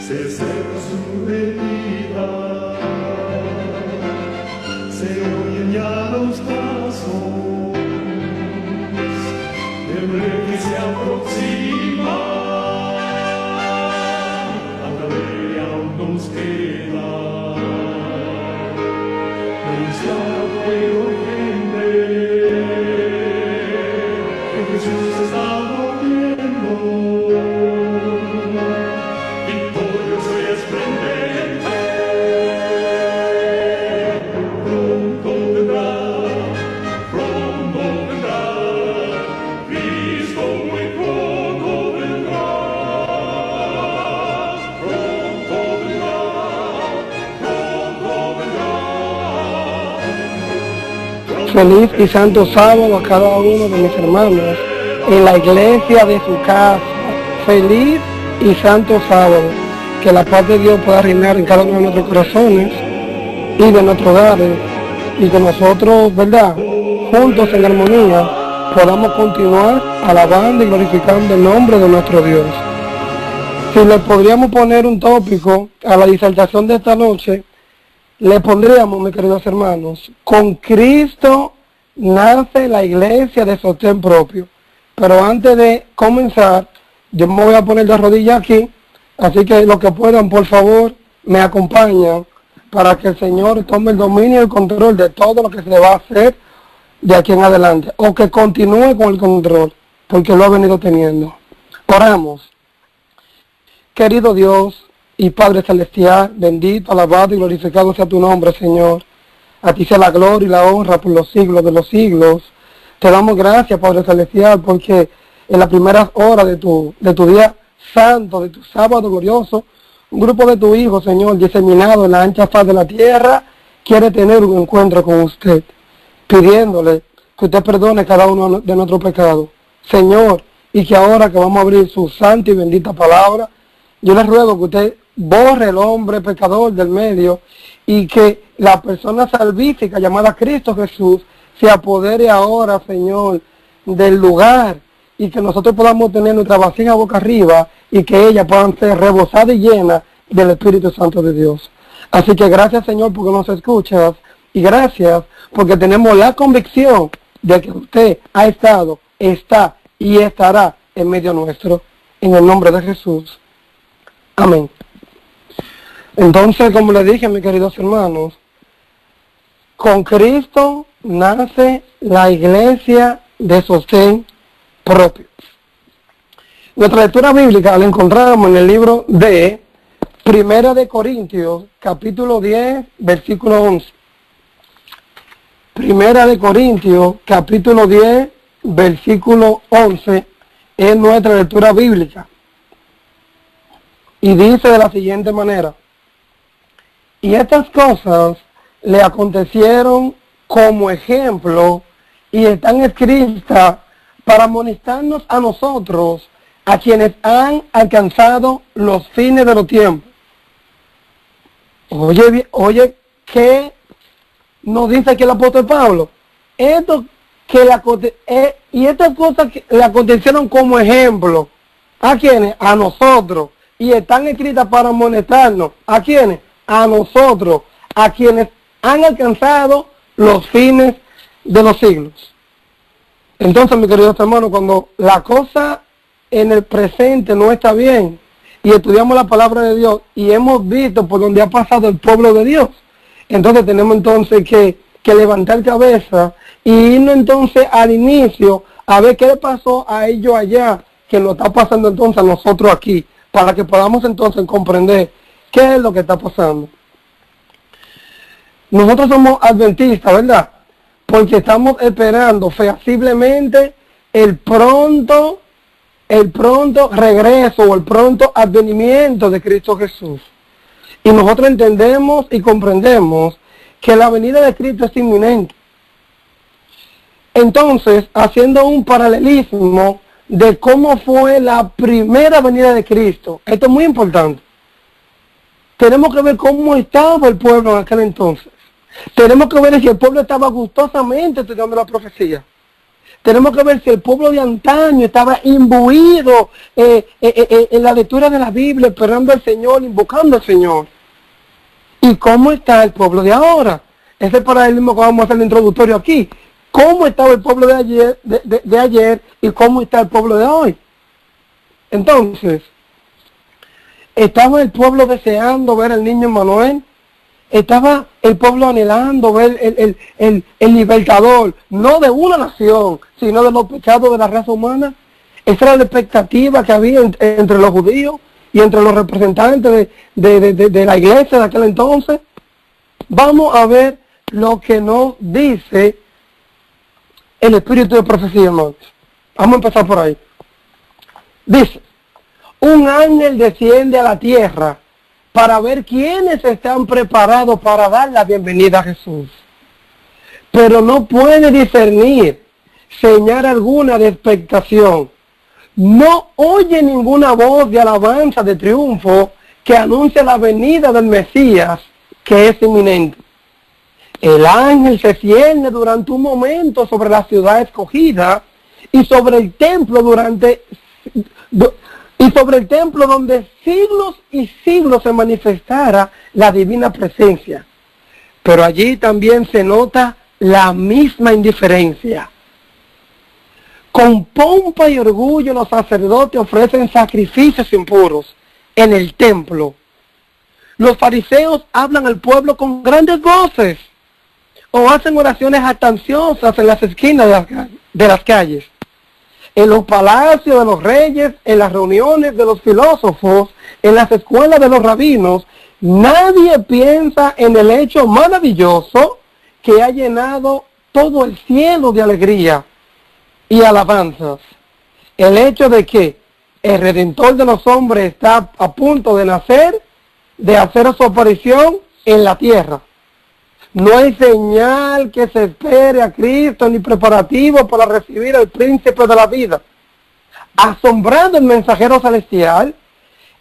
se seca su herida, se oyen ya los pasos del rey que se aproxima, hasta ver aún nos queda anunciar fuego urgente que Jesús está volviendo. Feliz y santo sábado a cada uno de mis hermanos en la iglesia de su casa. Feliz y santo sábado. Que la paz de Dios pueda reinar en cada uno de nuestros corazones y de nuestros hogares. Y que nosotros, ¿verdad?, juntos en armonía, podamos continuar alabando y glorificando el nombre de nuestro Dios. Si le podríamos poner un tópico a la disertación de esta noche, le pondríamos, mis queridos hermanos, con Cristo nace la iglesia de sostén propio. Pero antes de comenzar, yo me voy a poner de rodillas aquí, así que los que puedan, por favor, me acompañan para que el Señor tome el dominio y el control de todo lo que se va a hacer de aquí en adelante, o que continúe con el control, porque lo ha venido teniendo. Oramos. Querido Dios y Padre Celestial, bendito, alabado y glorificado sea tu nombre, Señor. A ti sea la gloria y la honra por los siglos de los siglos. Te damos gracias, Padre Celestial, porque en las primeras horas de tu día santo, de tu sábado glorioso, un grupo de tu hijos, Señor, diseminado en la ancha faz de la tierra, quiere tener un encuentro con usted, pidiéndole que usted perdone cada uno de nuestros pecados. Señor, y que ahora que vamos a abrir su santa y bendita palabra, yo le ruego que usted borre el hombre pecador del medio y que la persona salvífica llamada Cristo Jesús se apodere ahora, Señor, del lugar, y que nosotros podamos tener nuestra vasija boca arriba y que ellas puedan ser rebosadas y llenas del Espíritu Santo de Dios. Así que gracias, Señor, porque nos escuchas, y gracias porque tenemos la convicción de que usted ha estado, está y estará en medio nuestro. En el nombre de Jesús. Amén. Entonces, como les dije, mis queridos hermanos, con Cristo nace la iglesia de sostén propio. Nuestra lectura bíblica la encontramos en el libro de Primera de Corintios, capítulo 10, versículo 11. Primera de Corintios, capítulo 10, versículo 11, es nuestra lectura bíblica. Y dice de la siguiente manera: y estas cosas le acontecieron como ejemplo y están escritas para amonestarnos a nosotros, a quienes han alcanzado los fines de los tiempos. Oye, ¿qué nos dice aquí el apóstol Pablo? Y estas cosas que le acontecieron como ejemplo, ¿a quiénes? A nosotros. Y están escritas para amonestarnos. ¿A quiénes? A nosotros, a quienes han alcanzado los fines de los siglos. Entonces, mis queridos hermanos, cuando la cosa en el presente no está bien y estudiamos la palabra de Dios y hemos visto por donde ha pasado el pueblo de Dios, entonces tenemos entonces que levantar cabeza y irnos entonces al inicio a ver qué le pasó a ellos allá, que lo está pasando entonces a nosotros aquí, para que podamos entonces comprender qué es lo que está pasando. Nosotros somos adventistas, ¿verdad? Porque estamos esperando fehacientemente el pronto regreso o el pronto advenimiento de Cristo Jesús. Y nosotros entendemos y comprendemos que la venida de Cristo es inminente. Entonces, haciendo un paralelismo de cómo fue la primera venida de Cristo, esto es muy importante. Tenemos que ver cómo estaba el pueblo en aquel entonces. Tenemos que ver si el pueblo estaba gustosamente estudiando la profecía. Tenemos que ver si el pueblo de antaño estaba imbuido en la lectura de la Biblia, esperando al Señor, invocando al Señor. ¿Y cómo está el pueblo de ahora? Ese paralelismo que vamos a hacer el introductorio aquí. ¿Cómo estaba el pueblo de ayer y cómo está el pueblo de hoy? Entonces, ¿estaba el pueblo deseando ver al niño Emmanuel? ¿Estaba el pueblo anhelando ver el libertador, no de una nación, sino de los pecados de la raza humana? Esa era la expectativa que había entre los judíos y entre los representantes de la iglesia de aquel entonces. Vamos a ver lo que nos dice el espíritu de profecía, hermanos. Vamos a empezar por ahí. Dice, un ángel desciende a la tierra para ver quiénes están preparados para dar la bienvenida a Jesús. Pero no puede discernir señal alguna de expectación. No oye ninguna voz de alabanza, de triunfo, que anuncie la venida del Mesías, que es inminente. El ángel se cierne durante un momento sobre la ciudad escogida y sobre el templo donde siglos y siglos se manifestara la divina presencia. Pero allí también se nota la misma indiferencia. Con pompa y orgullo los sacerdotes ofrecen sacrificios impuros en el templo. Los fariseos hablan al pueblo con grandes voces o hacen oraciones jactanciosas en las esquinas de las calles. En los palacios de los reyes, en las reuniones de los filósofos, en las escuelas de los rabinos, nadie piensa en el hecho maravilloso que ha llenado todo el cielo de alegría y alabanzas. El hecho de que el Redentor de los hombres está a punto de nacer, de hacer su aparición en la tierra. No hay señal que se espere a Cristo ni preparativo para recibir al príncipe de la vida. Asombrado el mensajero celestial,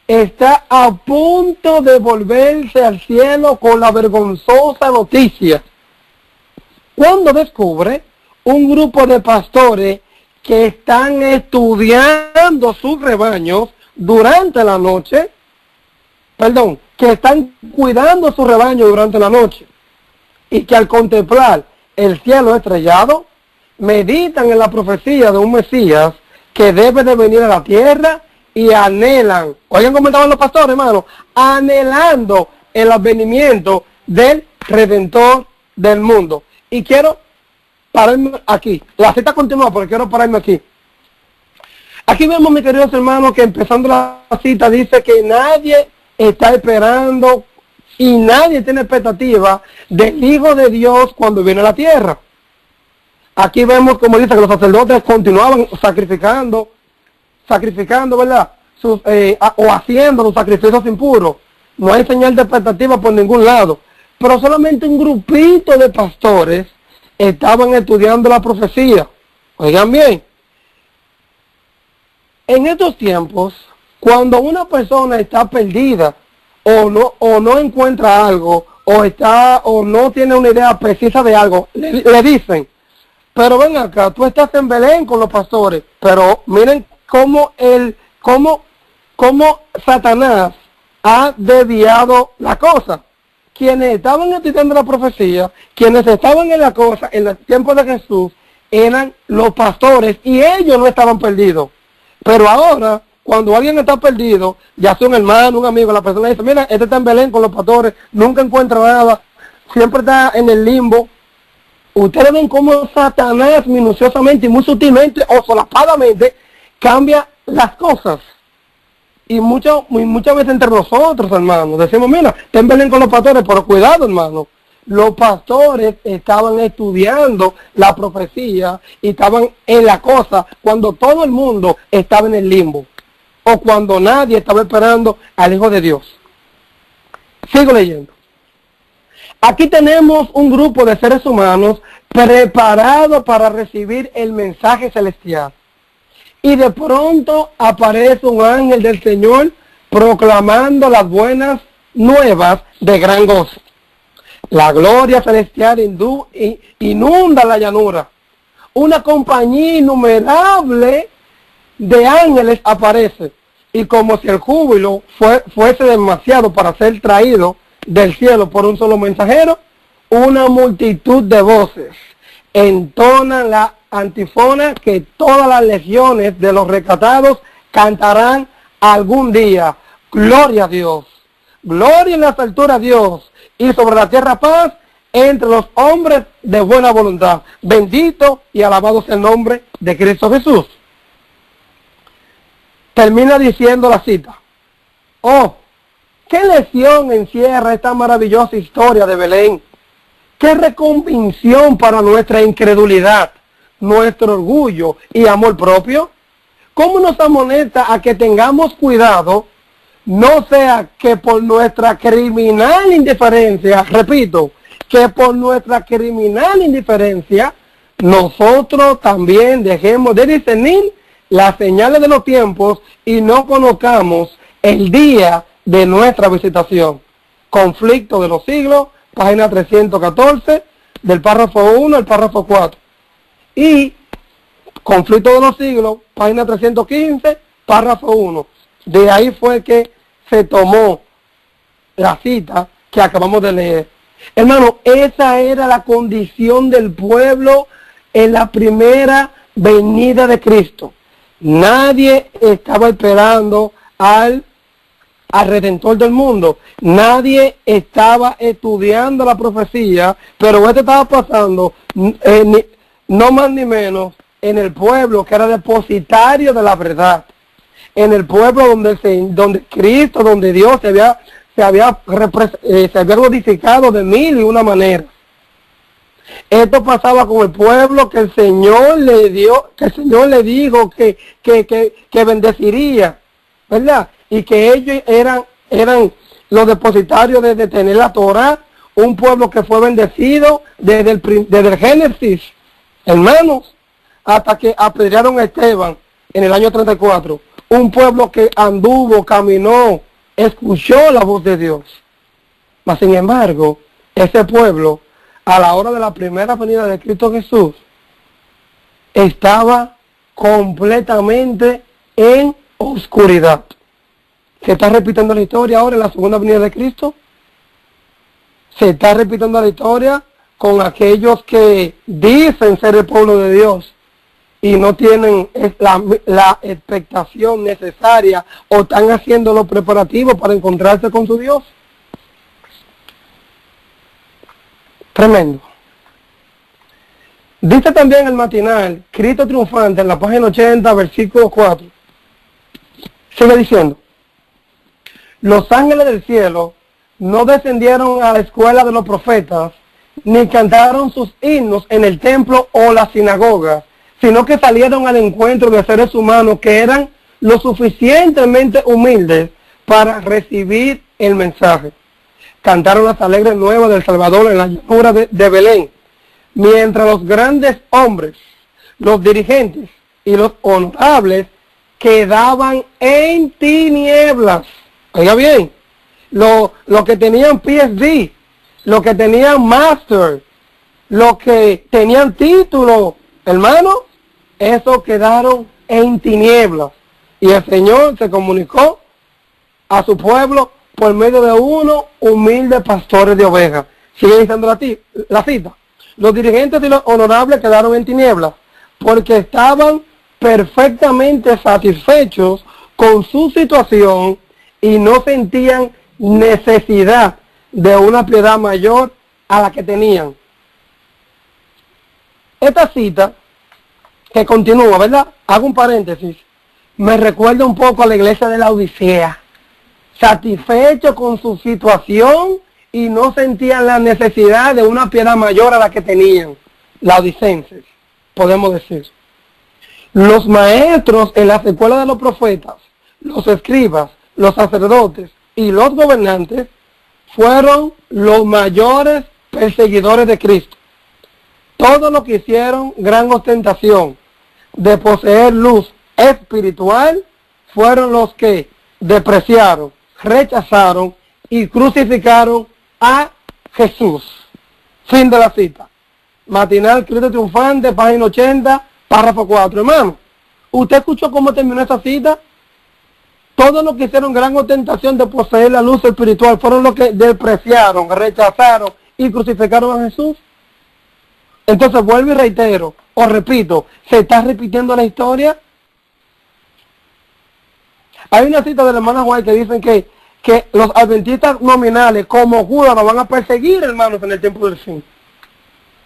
está a punto de volverse al cielo con la vergonzosa noticia. Cuando descubre un grupo de pastores que están estudiando sus rebaños durante la noche, que están cuidando su rebaño durante la noche, y que al contemplar el cielo estrellado, meditan en la profecía de un Mesías que debe de venir a la tierra y anhelan, oigan cómo estaban los pastores, hermano, anhelando el advenimiento del Redentor del mundo. Y quiero pararme aquí, la cita continúa, pero quiero pararme aquí. Aquí vemos, mis queridos hermanos, que empezando la cita dice que nadie está esperando y nadie tiene expectativa del Hijo de Dios cuando viene a la tierra. Aquí vemos, como dice, que los sacerdotes continuaban sacrificando, ¿verdad? O haciendo los sacrificios impuros. No hay señal de expectativa por ningún lado. Pero solamente un grupito de pastores estaban estudiando la profecía. Oigan bien. En estos tiempos, cuando una persona está perdida, o no encuentra algo, o no tiene una idea precisa de algo, le dicen, pero ven acá, tú estás en Belén con los pastores, pero miren cómo Satanás ha desviado la cosa. Quienes estaban estudiando la profecía, quienes estaban en la cosa, en el tiempo de Jesús, eran los pastores, y ellos no estaban perdidos. Pero ahora, cuando alguien está perdido, ya sea un hermano, un amigo, la persona dice, mira, este está en Belén con los pastores, nunca encuentra nada, siempre está en el limbo. Ustedes ven cómo Satanás minuciosamente y muy sutilmente o solapadamente cambia las cosas. Y muchas veces entre nosotros, hermanos, decimos, mira, está en Belén con los pastores, pero cuidado, hermano. Los pastores estaban estudiando la profecía y estaban en la cosa cuando todo el mundo estaba en el limbo. O cuando nadie estaba esperando al Hijo de Dios. Sigo leyendo. Aquí tenemos un grupo de seres humanos preparados para recibir el mensaje celestial. Y de pronto aparece un ángel del Señor proclamando las buenas nuevas de gran gozo. La gloria celestial inunda la llanura. una compañía innumerable de ángeles aparece. Y como si el júbilo fuese demasiado para ser traído del cielo por un solo mensajero, una multitud de voces entonan la antífona que todas las legiones de los rescatados cantarán algún día. Gloria a Dios, gloria en las alturas a Dios, y sobre la tierra paz entre los hombres de buena voluntad. Bendito y alabado sea el nombre de Cristo Jesús. Termina diciendo la cita: oh, qué lección encierra esta maravillosa historia de Belén. Qué reconvención para nuestra incredulidad, nuestro orgullo y amor propio. ¿Cómo nos amonesta a que tengamos cuidado, no sea que por nuestra criminal indiferencia, repito, que por nuestra criminal indiferencia, nosotros también dejemos de discernir las señales de los tiempos y no conozcamos el día de nuestra visitación? Conflicto de los siglos, página 314, del párrafo 1 al párrafo 4. Y Conflicto de los siglos, página 315, párrafo 1. De ahí fue que se tomó la cita que acabamos de leer. Hermano, esa era la condición del pueblo en la primera venida de Cristo. Nadie estaba esperando al Redentor del mundo. Nadie estaba estudiando la profecía, pero esto estaba pasando, no más ni menos, en el pueblo que era depositario de la verdad. En el pueblo donde Cristo, donde Dios se había glorificado de mil y una maneras. Esto pasaba con el pueblo que el Señor le dio, que el Señor le dijo que bendeciría, ¿verdad? Y que ellos eran los depositarios de tener la Torah, un pueblo que fue bendecido desde el Génesis, hermanos, hasta que apedrearon a Esteban en el año 34. Un pueblo que anduvo, caminó, escuchó la voz de Dios. Mas sin embargo, ese pueblo, a la hora de la primera venida de Cristo Jesús, estaba completamente en oscuridad. ¿Se está repitiendo la historia ahora en la segunda venida de Cristo? Se está repitiendo la historia con aquellos que dicen ser el pueblo de Dios y no tienen la expectación necesaria o están haciendo los preparativos para encontrarse con su Dios. Tremendo. Dice también el matinal, Cristo triunfante, en la página 80, versículo 4. Sigue diciendo: los ángeles del cielo no descendieron a la escuela de los profetas, ni cantaron sus himnos en el templo o la sinagoga, sino que salieron al encuentro de seres humanos que eran lo suficientemente humildes para recibir el mensaje. Cantaron las alegres nuevas del Salvador en la llanura de Belén, mientras los grandes hombres, los dirigentes y los honorables quedaban en tinieblas. Oiga bien, los que tenían PhD, los que tenían Master, los que tenían título, hermano, esos quedaron en tinieblas. Y el Señor se comunicó a su pueblo por medio de unos humildes pastores de ovejas. Sigue diciendo la cita. Los dirigentes y los honorables quedaron en tinieblas porque estaban perfectamente satisfechos con su situación y no sentían necesidad de una piedad mayor a la que tenían. Esta cita, que continúa, ¿verdad? Hago un paréntesis. Me recuerda un poco a la iglesia de la Odisea. Satisfecho con su situación y no sentían la necesidad de una piedad mayor a la que tenían. Laodicenses, podemos decir. Los maestros en las escuelas de los profetas, los escribas, los sacerdotes y los gobernantes fueron los mayores perseguidores de Cristo. Todos los que hicieron gran ostentación de poseer luz espiritual fueron los que despreciaron, rechazaron y crucificaron a Jesús. Fin de la cita. Matinal, Cristo Triunfante, página 80, párrafo 4. Hermano, ¿usted escuchó cómo terminó esa cita? Todos los que hicieron gran ostentación de poseer la luz espiritual fueron los que despreciaron, rechazaron y crucificaron a Jesús. Entonces vuelvo y reitero, o repito, ¿se está repitiendo la historia? Hay una cita de la hermana White que dicen que los adventistas nominales, como Judas, nos van a perseguir, hermanos, en el tiempo del fin.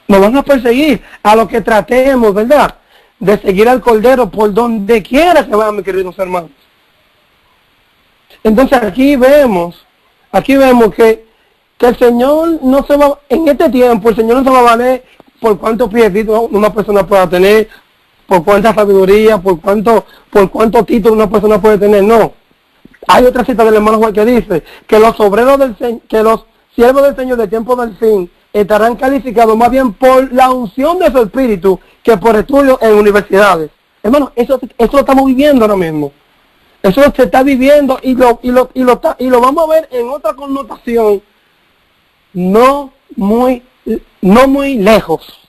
Nos van a perseguir a los que tratemos, ¿verdad?, de seguir al Cordero por donde quiera que van, mis queridos hermanos. Entonces aquí vemos que el Señor no se va, en este tiempo, el Señor no se va a valer por cuántos piecitos una persona pueda tener, por cuánta sabiduría, por cuánto título una persona puede tener, no. Hay otra cita del hermano Juan que dice que los obreros que los siervos del Señor de tiempo del fin estarán calificados más bien por la unción de su espíritu que por estudios en universidades. Hermano, eso lo estamos viviendo ahora mismo. Eso se está viviendo y lo vamos a ver en otra connotación no muy lejos.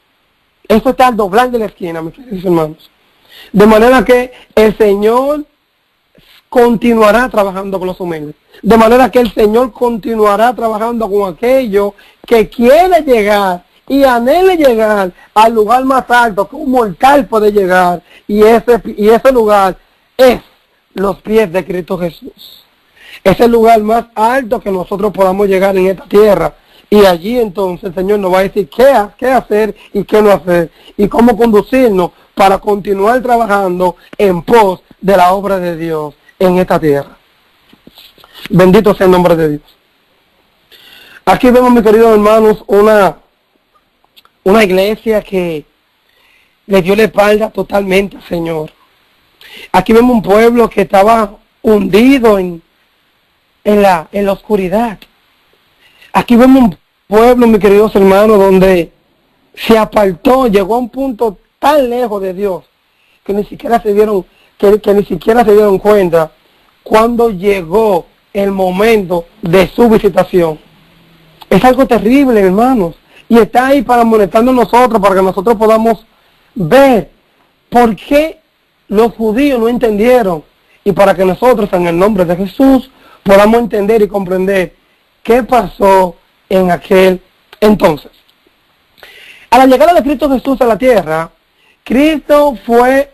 Eso está al doblar de la esquina, mis queridos hermanos. De manera que el Señor continuará trabajando con los humildes. De manera que el Señor continuará trabajando con aquellos que quiere llegar y anhele llegar al lugar más alto que un mortal puede llegar. Y ese lugar es los pies de Cristo Jesús. Es el lugar más alto que nosotros podamos llegar en esta tierra. Y allí entonces el Señor nos va a decir qué hacer y qué no hacer. Y cómo conducirnos para continuar trabajando en pos de la obra de Dios en esta tierra. Bendito sea el nombre de Dios. Aquí vemos, mis queridos hermanos, una iglesia que le dio la espalda totalmente al Señor. Aquí vemos un pueblo que estaba hundido en la oscuridad. Aquí vemos un pueblo, mis queridos hermanos, donde se apartó, llegó a un punto tan lejos de Dios que ni siquiera se dieron cuenta cuando llegó el momento de su visitación. Es algo terrible, hermanos, y está ahí para molestarnos nosotros, para que nosotros podamos ver por qué los judíos no entendieron, y para que nosotros, en el nombre de Jesús, podamos entender y comprender qué pasó en aquel entonces. A la llegada de Cristo Jesús a la tierra, Cristo fue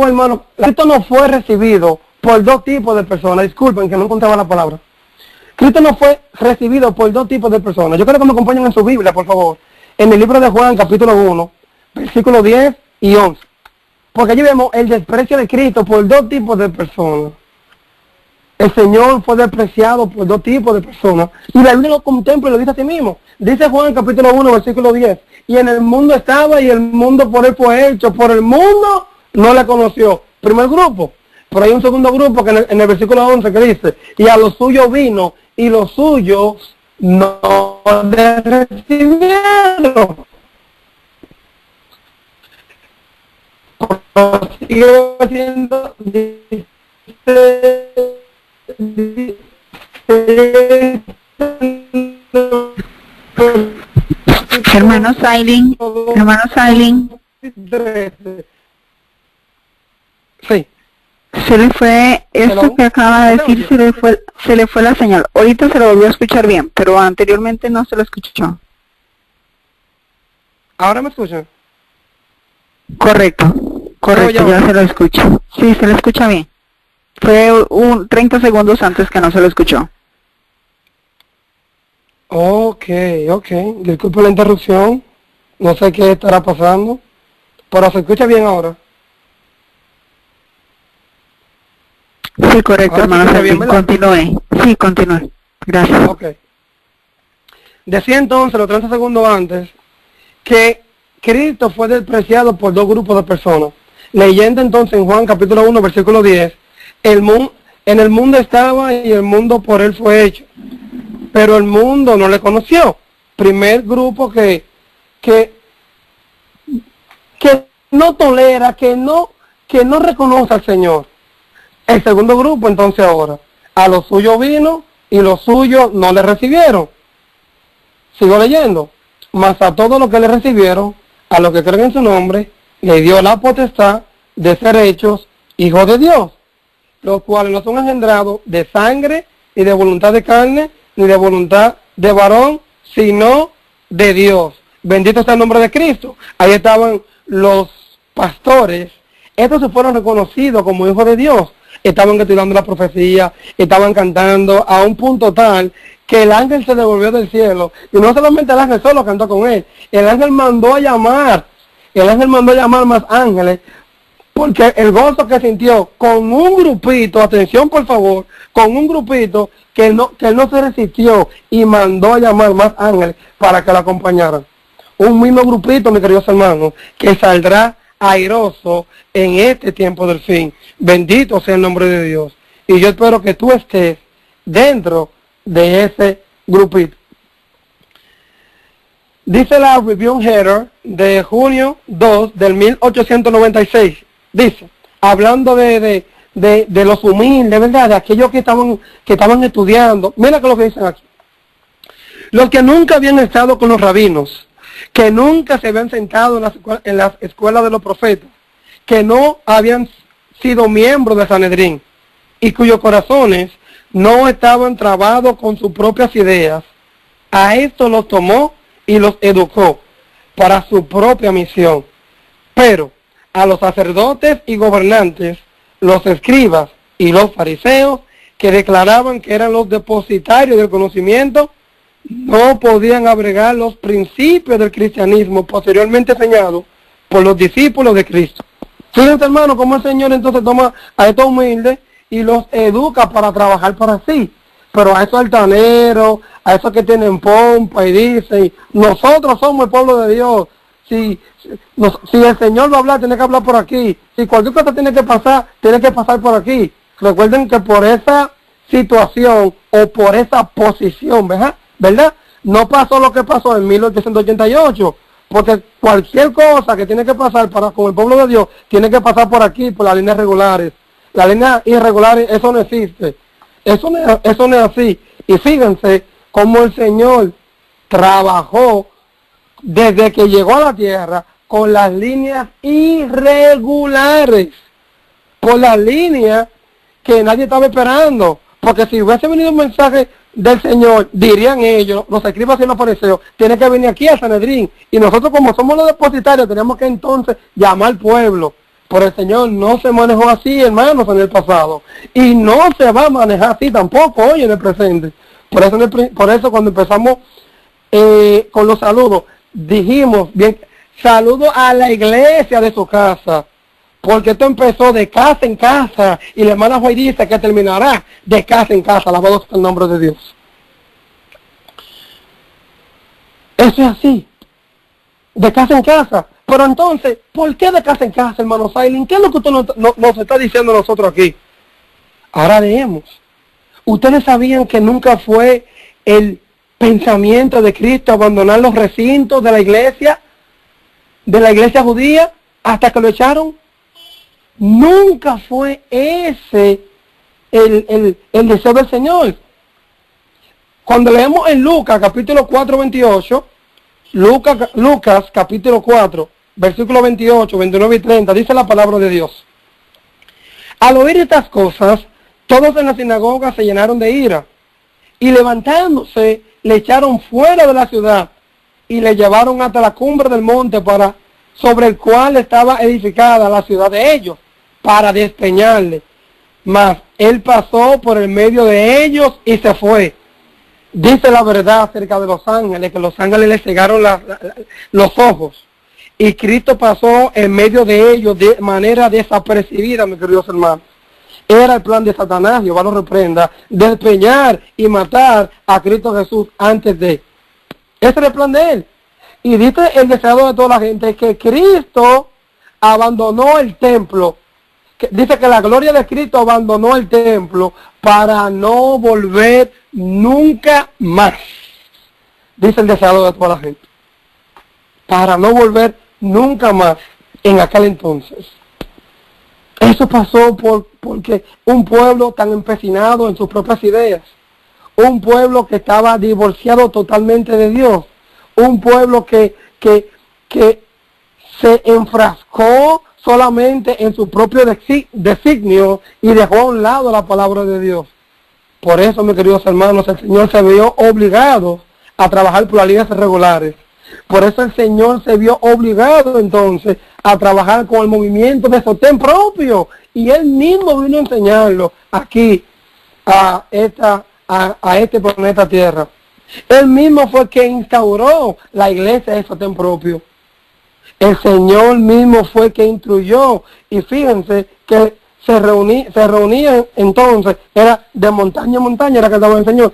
hermano, Cristo no fue recibido por dos tipos de personas. Disculpen que no encontraba la palabra. Cristo no fue recibido por dos tipos de personas. Yo quiero que me acompañen en su Biblia, por favor. En el libro de Juan, capítulo 1, versículos 10 y 11. Porque allí vemos el desprecio de Cristo por dos tipos de personas. El Señor fue despreciado por dos tipos de personas. Y la Biblia lo contempla y lo dice a sí mismo. Dice Juan, capítulo 1, versículo 10. Y en el mundo estaba y el mundo por él fue hecho. Por el mundo no le conoció. Primer grupo. Pero hay un segundo grupo que en el versículo 11 que dice, y a los suyos vino y los suyos no le recibieron. Sigue haciendo, Hermano Sailing. Sí. Se le fue, esto que acaba de decir, se le fue la señal. Ahorita se lo volvió a escuchar bien, pero anteriormente no se lo escuchó. ¿Ahora me escuchan? Correcto, ya se lo escucha. Sí, se lo escucha bien. Fue 30 segundos antes que no se lo escuchó. Ok. Disculpe la interrupción. No sé qué estará pasando. Pero se escucha bien ahora. Sí, correcto, hermano. Continúe. Sí, continúe. Gracias. Ok. Decía entonces, los 30 segundos antes, que Cristo fue despreciado por dos grupos de personas. Leyendo entonces en Juan capítulo 1, versículo 10, en el mundo estaba y el mundo por él fue hecho, pero el mundo no le conoció. Primer grupo que que no tolera, que no reconoce al Señor. El segundo grupo, entonces ahora, a lo suyo vino y los suyos no le recibieron. Sigo leyendo. Mas a todos los que le recibieron, a los que creen en su nombre, le dio la potestad de ser hechos hijos de Dios, los cuales no son engendrados de sangre, ni de voluntad de carne, ni de voluntad de varón, sino de Dios. Bendito sea el nombre de Cristo. Ahí estaban los pastores. Estos se fueron reconocidos como hijos de Dios. Estaban estudiando la profecía, estaban cantando a un punto tal que el ángel se devolvió del cielo. Y no solamente el ángel solo cantó con él. El ángel mandó a llamar. El ángel mandó a llamar más ángeles. Porque el gozo que sintió con un grupito, atención por favor, con un grupito que él no se resistió y mandó a llamar más ángeles para que lo acompañaran. Un mismo grupito, mis queridos hermanos, que saldrá airoso en este tiempo del fin. Bendito sea el nombre de Dios. Y yo espero que tú estés dentro de ese grupito. Dice la Review Header de junio 2 del 1896. Dice, hablando de los humildes, ¿verdad? De aquellos que estaban estudiando. Mira que lo que dicen aquí. Los que nunca habían estado con los rabinos, que nunca se habían sentado en las escuelas de los profetas, que no habían sido miembros de Sanedrín y cuyos corazones no estaban trabados con sus propias ideas, a esto los tomó y los educó para su propia misión. Pero a los sacerdotes y gobernantes, los escribas y los fariseos, que declaraban que eran los depositarios del conocimiento, no podían abregar los principios del cristianismo posteriormente enseñados por los discípulos de Cristo. Fíjense, hermano, cómo el Señor entonces toma a estos humildes y los educa para trabajar para sí. Pero a esos altaneros, a esos que tienen pompa y dicen, nosotros somos el pueblo de Dios. Si el Señor va a hablar, tiene que hablar por aquí. Si cualquier cosa tiene que pasar por aquí. Recuerden que por esa situación o por esa posición, ¿verdad? No pasó lo que pasó en 1888, porque cualquier cosa que tiene que pasar con el pueblo de Dios, tiene que pasar por aquí, por las líneas regulares. Las líneas irregulares, eso no existe. Eso no es así. Y fíjense cómo el Señor trabajó desde que llegó a la tierra con las líneas irregulares, por las líneas que nadie estaba esperando. Porque si hubiese venido un mensaje del Señor, dirían ellos, los escribas y los fariseos, tiene que venir aquí a Sanedrín. Y nosotros, como somos los depositarios, tenemos que entonces llamar al pueblo. Pero el Señor no se manejó así, hermanos, en el pasado. Y no se va a manejar así tampoco hoy en el presente. Por eso cuando empezamos con los saludos, dijimos, bien, saludo a la iglesia de su casa. Porque esto empezó de casa en casa. Y la hermana Juay dice que terminará de casa en casa. Alabado sea el nombre de Dios. Eso es así. De casa en casa. Pero entonces, ¿por qué de casa en casa, hermano Sailin? ¿Qué es lo que usted nos está diciendo a nosotros aquí? Ahora leemos. ¿Ustedes sabían que nunca fue el pensamiento de Cristo abandonar los recintos de la iglesia judía, hasta que lo echaron? Nunca fue ese el deseo del Señor. Cuando leemos en Lucas capítulo 4, 28, Lucas capítulo 4, versículo 28, 29 y 30, dice la palabra de Dios. Al oír estas cosas, todos en la sinagoga se llenaron de ira, y levantándose, le echaron fuera de la ciudad, y le llevaron hasta la cumbre del monte sobre el cual estaba edificada la ciudad de ellos, para despeñarle. Mas él pasó por el medio de ellos y se fue. Dice la verdad acerca de los ángeles, que los ángeles le cegaron los ojos. Y Cristo pasó en medio de ellos de manera desapercibida, mis queridos hermanos. Era el plan de Satanás, Jehová lo reprenda, despeñar y matar a Cristo Jesús antes de. Ese era el plan de él. Y dice el deseado de toda la gente que Cristo abandonó el templo. Dice que la gloria de Cristo abandonó el templo para no volver nunca más. Dice el deseado de toda la gente. Para no volver nunca más. en aquel entonces. Eso pasó porque un pueblo tan empecinado en sus propias ideas, un pueblo que estaba divorciado totalmente de Dios, un pueblo que se enfrascó solamente en su propio designio y dejó a un lado la palabra de Dios. Por eso, mis queridos hermanos, el Señor se vio obligado a trabajar por las líneas regulares. Por eso el Señor se vio obligado entonces a trabajar con el movimiento de sostén propio. Y Él mismo vino a enseñarlo aquí a este planeta Tierra. Él mismo fue quien instauró la iglesia de sostén propio. El Señor mismo fue quien instruyó. Y fíjense que se reunían entonces, era de montaña a montaña, era que estaba el Señor.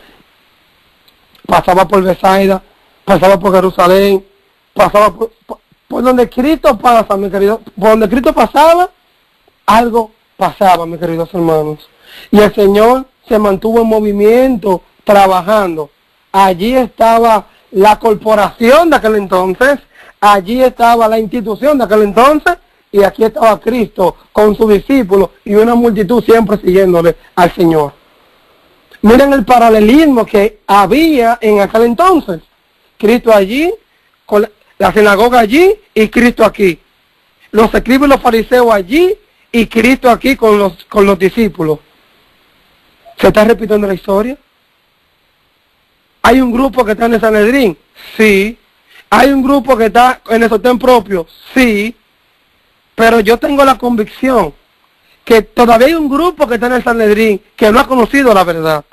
Pasaba por Besaida, pasaba por Jerusalén, pasaba por donde Cristo pasa, mi querido, por donde Cristo pasaba, algo pasaba, mis queridos hermanos. Y el Señor se mantuvo en movimiento, trabajando. Allí estaba la corporación de aquel entonces, allí estaba la institución de aquel entonces, y aquí estaba Cristo con sus discípulos y una multitud siempre siguiéndole al Señor. Miren el paralelismo que había en aquel entonces. Cristo allí, con la sinagoga allí y Cristo aquí. Los escribas y los fariseos allí y Cristo aquí con los discípulos. ¿Se está repitiendo la historia? ¿Hay un grupo que está en el Sanedrín? Sí. ¿Hay un grupo que está en el sostén propio? Sí. Pero yo tengo la convicción que todavía hay un grupo que está en el Sanedrín que no ha conocido la verdad.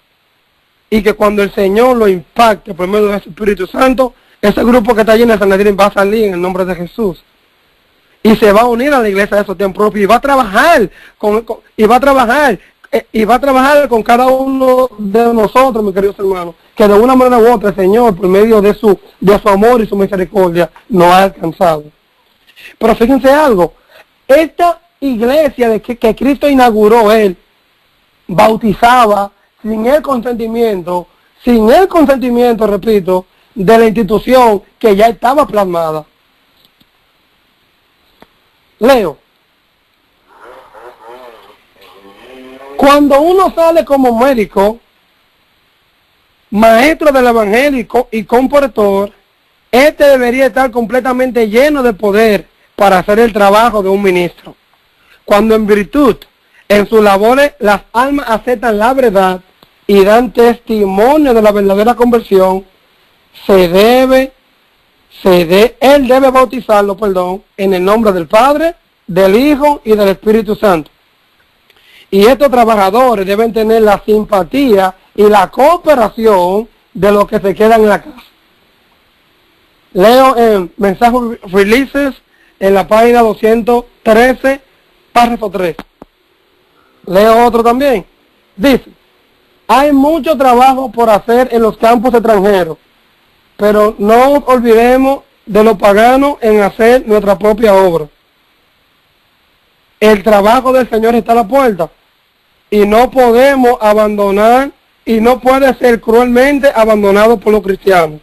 Y que cuando el Señor lo impacte por medio del Espíritu Santo, ese grupo que está allí en el Sanedrín va a salir en el nombre de Jesús. Y se va a unir a la iglesia de sostén propio y va a trabajar con cada uno de nosotros, mis queridos hermanos, que de una manera u otra el Señor, por medio de su amor y su misericordia, nos ha alcanzado. Pero fíjense algo, esta iglesia que Cristo inauguró, Él bautizaba sin el consentimiento, repito, de la institución que ya estaba plasmada. Leo. Cuando uno sale como médico, maestro del evangelio y comportor, este debería estar completamente lleno de poder para hacer el trabajo de un ministro. Cuando en virtud, en sus labores, las almas aceptan la verdad y dan testimonio de la verdadera conversión, él debe bautizarlo, en el nombre del Padre, del Hijo y del Espíritu Santo. Y estos trabajadores deben tener la simpatía y la cooperación de los que se quedan en la casa. Leo en Mensaje Releases, en la página 213, párrafo 3. Leo otro también. Dice, hay mucho trabajo por hacer en los campos extranjeros, pero no nos olvidemos de los paganos en hacer nuestra propia obra. El trabajo del Señor está a la puerta y no podemos abandonar y no puede ser cruelmente abandonado por los cristianos.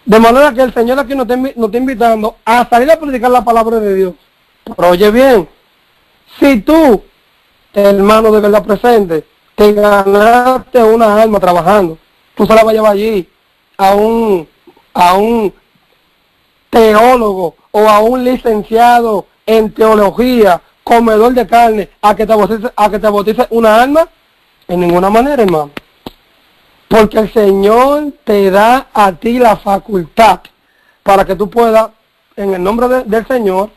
De manera que el Señor aquí nos está invitando a salir a predicar la palabra de Dios. Pero oye bien, si tú, hermano de verdad presente, te ganaste una alma trabajando, tú se la vas a llevar allí a un teólogo o a un licenciado en teología, comedor de carne, a que te bautice una alma, en ninguna manera, hermano. Porque el Señor te da a ti la facultad para que tú puedas, en el nombre del Señor,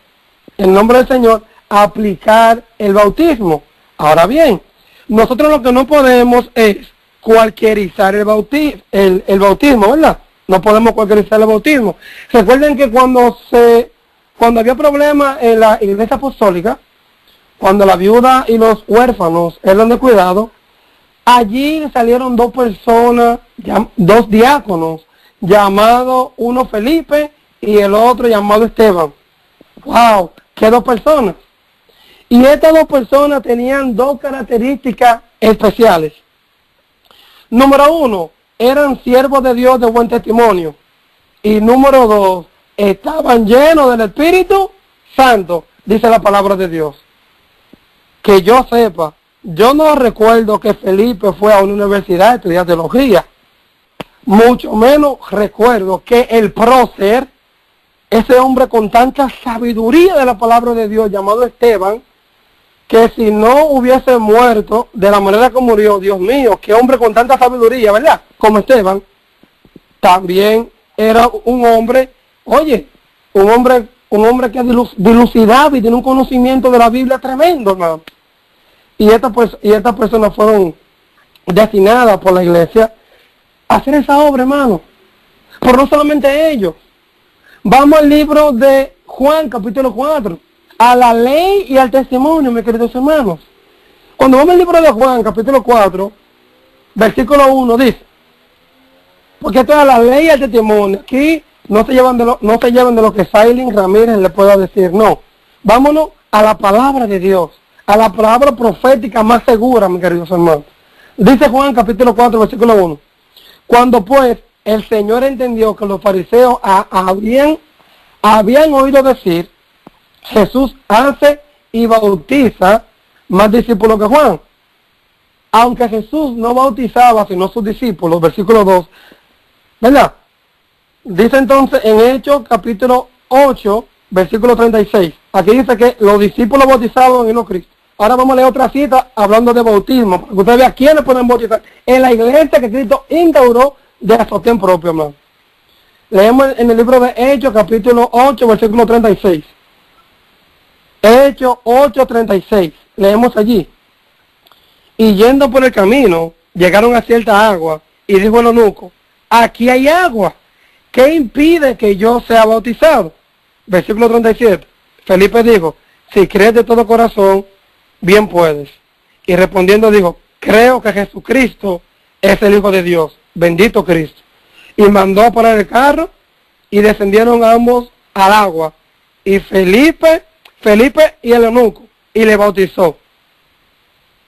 aplicar el bautismo. Ahora bien, nosotros lo que no podemos es cualquierizar el bautismo, ¿verdad? No podemos cualquierizar el bautismo. Recuerden que cuando había problemas en la iglesia apostólica, cuando la viuda y los huérfanos eran de cuidado, allí salieron dos personas, dos diáconos, llamados uno Felipe y el otro llamado Esteban. ¡Wow! ¿Qué dos personas? Y estas dos personas tenían dos características especiales. Número uno, eran siervos de Dios de buen testimonio. Y número dos, estaban llenos del Espíritu Santo. dice la palabra de Dios. Que yo sepa, yo no recuerdo que Felipe fue a una universidad a estudiar teología. Mucho menos recuerdo que el prócer, ese hombre con tanta sabiduría de la palabra de Dios, llamado Esteban, que si no hubiese muerto de la manera que murió, Dios mío, qué hombre con tanta sabiduría, ¿verdad? Como Esteban, también era un hombre, oye, un hombre que dilucidaba y tiene un conocimiento de la Biblia tremendo, hermano. Y estas personas fueron destinadas por la iglesia a hacer esa obra, hermano. Pero no solamente ellos. Vamos al libro de Juan, capítulo 4. A la ley y al testimonio, mis queridos hermanos. Cuando vamos al libro de Juan, capítulo 4, versículo 1, dice, porque esto es a la ley y al testimonio. Aquí no se llevan de lo que Sailin Ramírez le pueda decir, no. Vámonos a la palabra de Dios, a la palabra profética más segura, mis queridos hermanos. Dice Juan, capítulo 4, versículo 1. Cuando pues el Señor entendió que los fariseos habían oído decir, Jesús hace y bautiza más discípulos que Juan. Aunque Jesús no bautizaba sino sus discípulos, versículo 2, ¿verdad? Dice entonces en Hechos capítulo 8, versículo 36. Aquí dice que los discípulos bautizaban y no Cristo. Ahora vamos a leer otra cita hablando de bautismo, para que ustedes vean quiénes pueden bautizar. En la iglesia que Cristo instauró de sostén propio, hermano. Leemos en el libro de Hechos capítulo 8, versículo 36. Hechos 8:36, leemos allí. Y yendo por el camino, llegaron a cierta agua, y dijo el eunuco, aquí hay agua, ¿qué impide que yo sea bautizado? Versículo 37, Felipe dijo, si crees de todo corazón, bien puedes. Y respondiendo dijo, creo que Jesucristo es el Hijo de Dios, bendito Cristo. Y mandó a parar el carro, y descendieron ambos al agua, y Felipe y el eunuco, y le bautizó.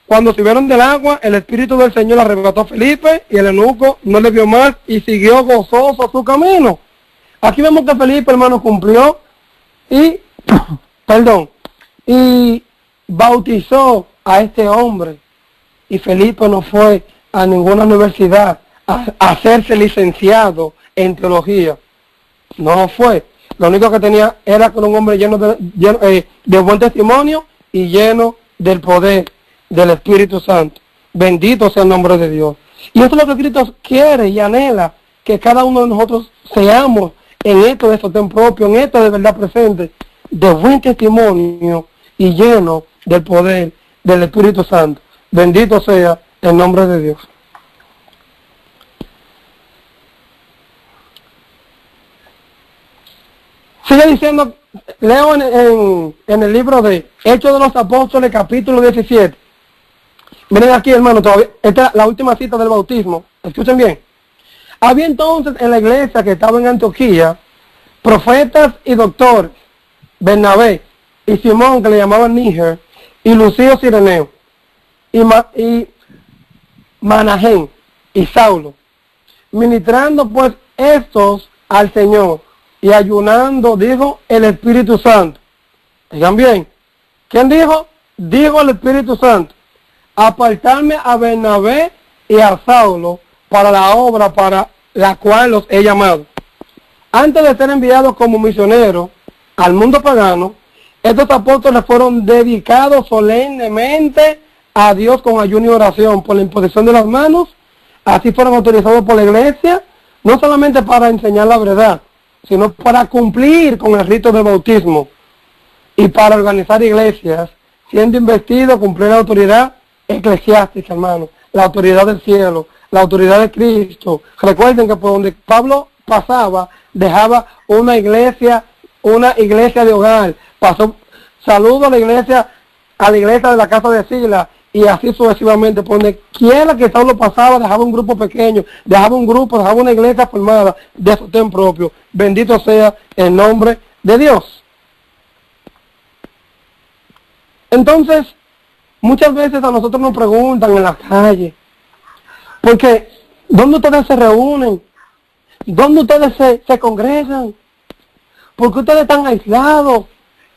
Cuando subieron del agua, el Espíritu del Señor arrebató a Felipe, y el eunuco no le vio más, y siguió gozoso su camino. Aquí vemos que Felipe, hermano, cumplió, y bautizó a este hombre. Y Felipe no fue a ninguna universidad a hacerse licenciado en teología. No fue. Lo único que tenía era con un hombre lleno de buen testimonio y lleno del poder del Espíritu Santo. Bendito sea el nombre de Dios. Y esto es lo que Cristo quiere y anhela, que cada uno de nosotros seamos en esto de sostén propio, en esto de verdad presente, de buen testimonio y lleno del poder del Espíritu Santo. Bendito sea el nombre de Dios. Sigue diciendo, leo en el libro de Hechos de los Apóstoles, capítulo 17. Miren aquí, hermano, todavía, esta es la última cita del bautismo. Escuchen bien. Había entonces en la iglesia que estaba en Antioquía, profetas y doctores, Bernabé y Simón, que le llamaban Níger, y Lucio Cireneo, y Manahén y Saulo, ministrando pues estos al Señor, y ayunando, dijo el Espíritu Santo. Digan bien, ¿quién dijo? Dijo el Espíritu Santo, apartarme a Bernabé y a Saulo para la obra para la cual los he llamado. Antes de ser enviados como misioneros al mundo pagano, estos apóstoles fueron dedicados solemnemente a Dios con ayuno y oración por la imposición de las manos. Así fueron autorizados por la iglesia, no solamente para enseñar la verdad, sino para cumplir con el rito del bautismo y para organizar iglesias, siendo investidos, cumplir la autoridad eclesiástica, hermano, la autoridad del cielo, la autoridad de Cristo. Recuerden que por donde Pablo pasaba, dejaba una iglesia de hogar, pasó saludo a la iglesia de la casa de Sila, y así sucesivamente, por donde quiera que Saulo pasaba, dejaba un grupo pequeño, dejaba una iglesia formada de sostén propio. Bendito sea el nombre de Dios. Entonces, muchas veces a nosotros nos preguntan en la calle, porque ¿dónde ustedes se reúnen? ¿Dónde ustedes se congregan? ¿Por qué ustedes están aislados?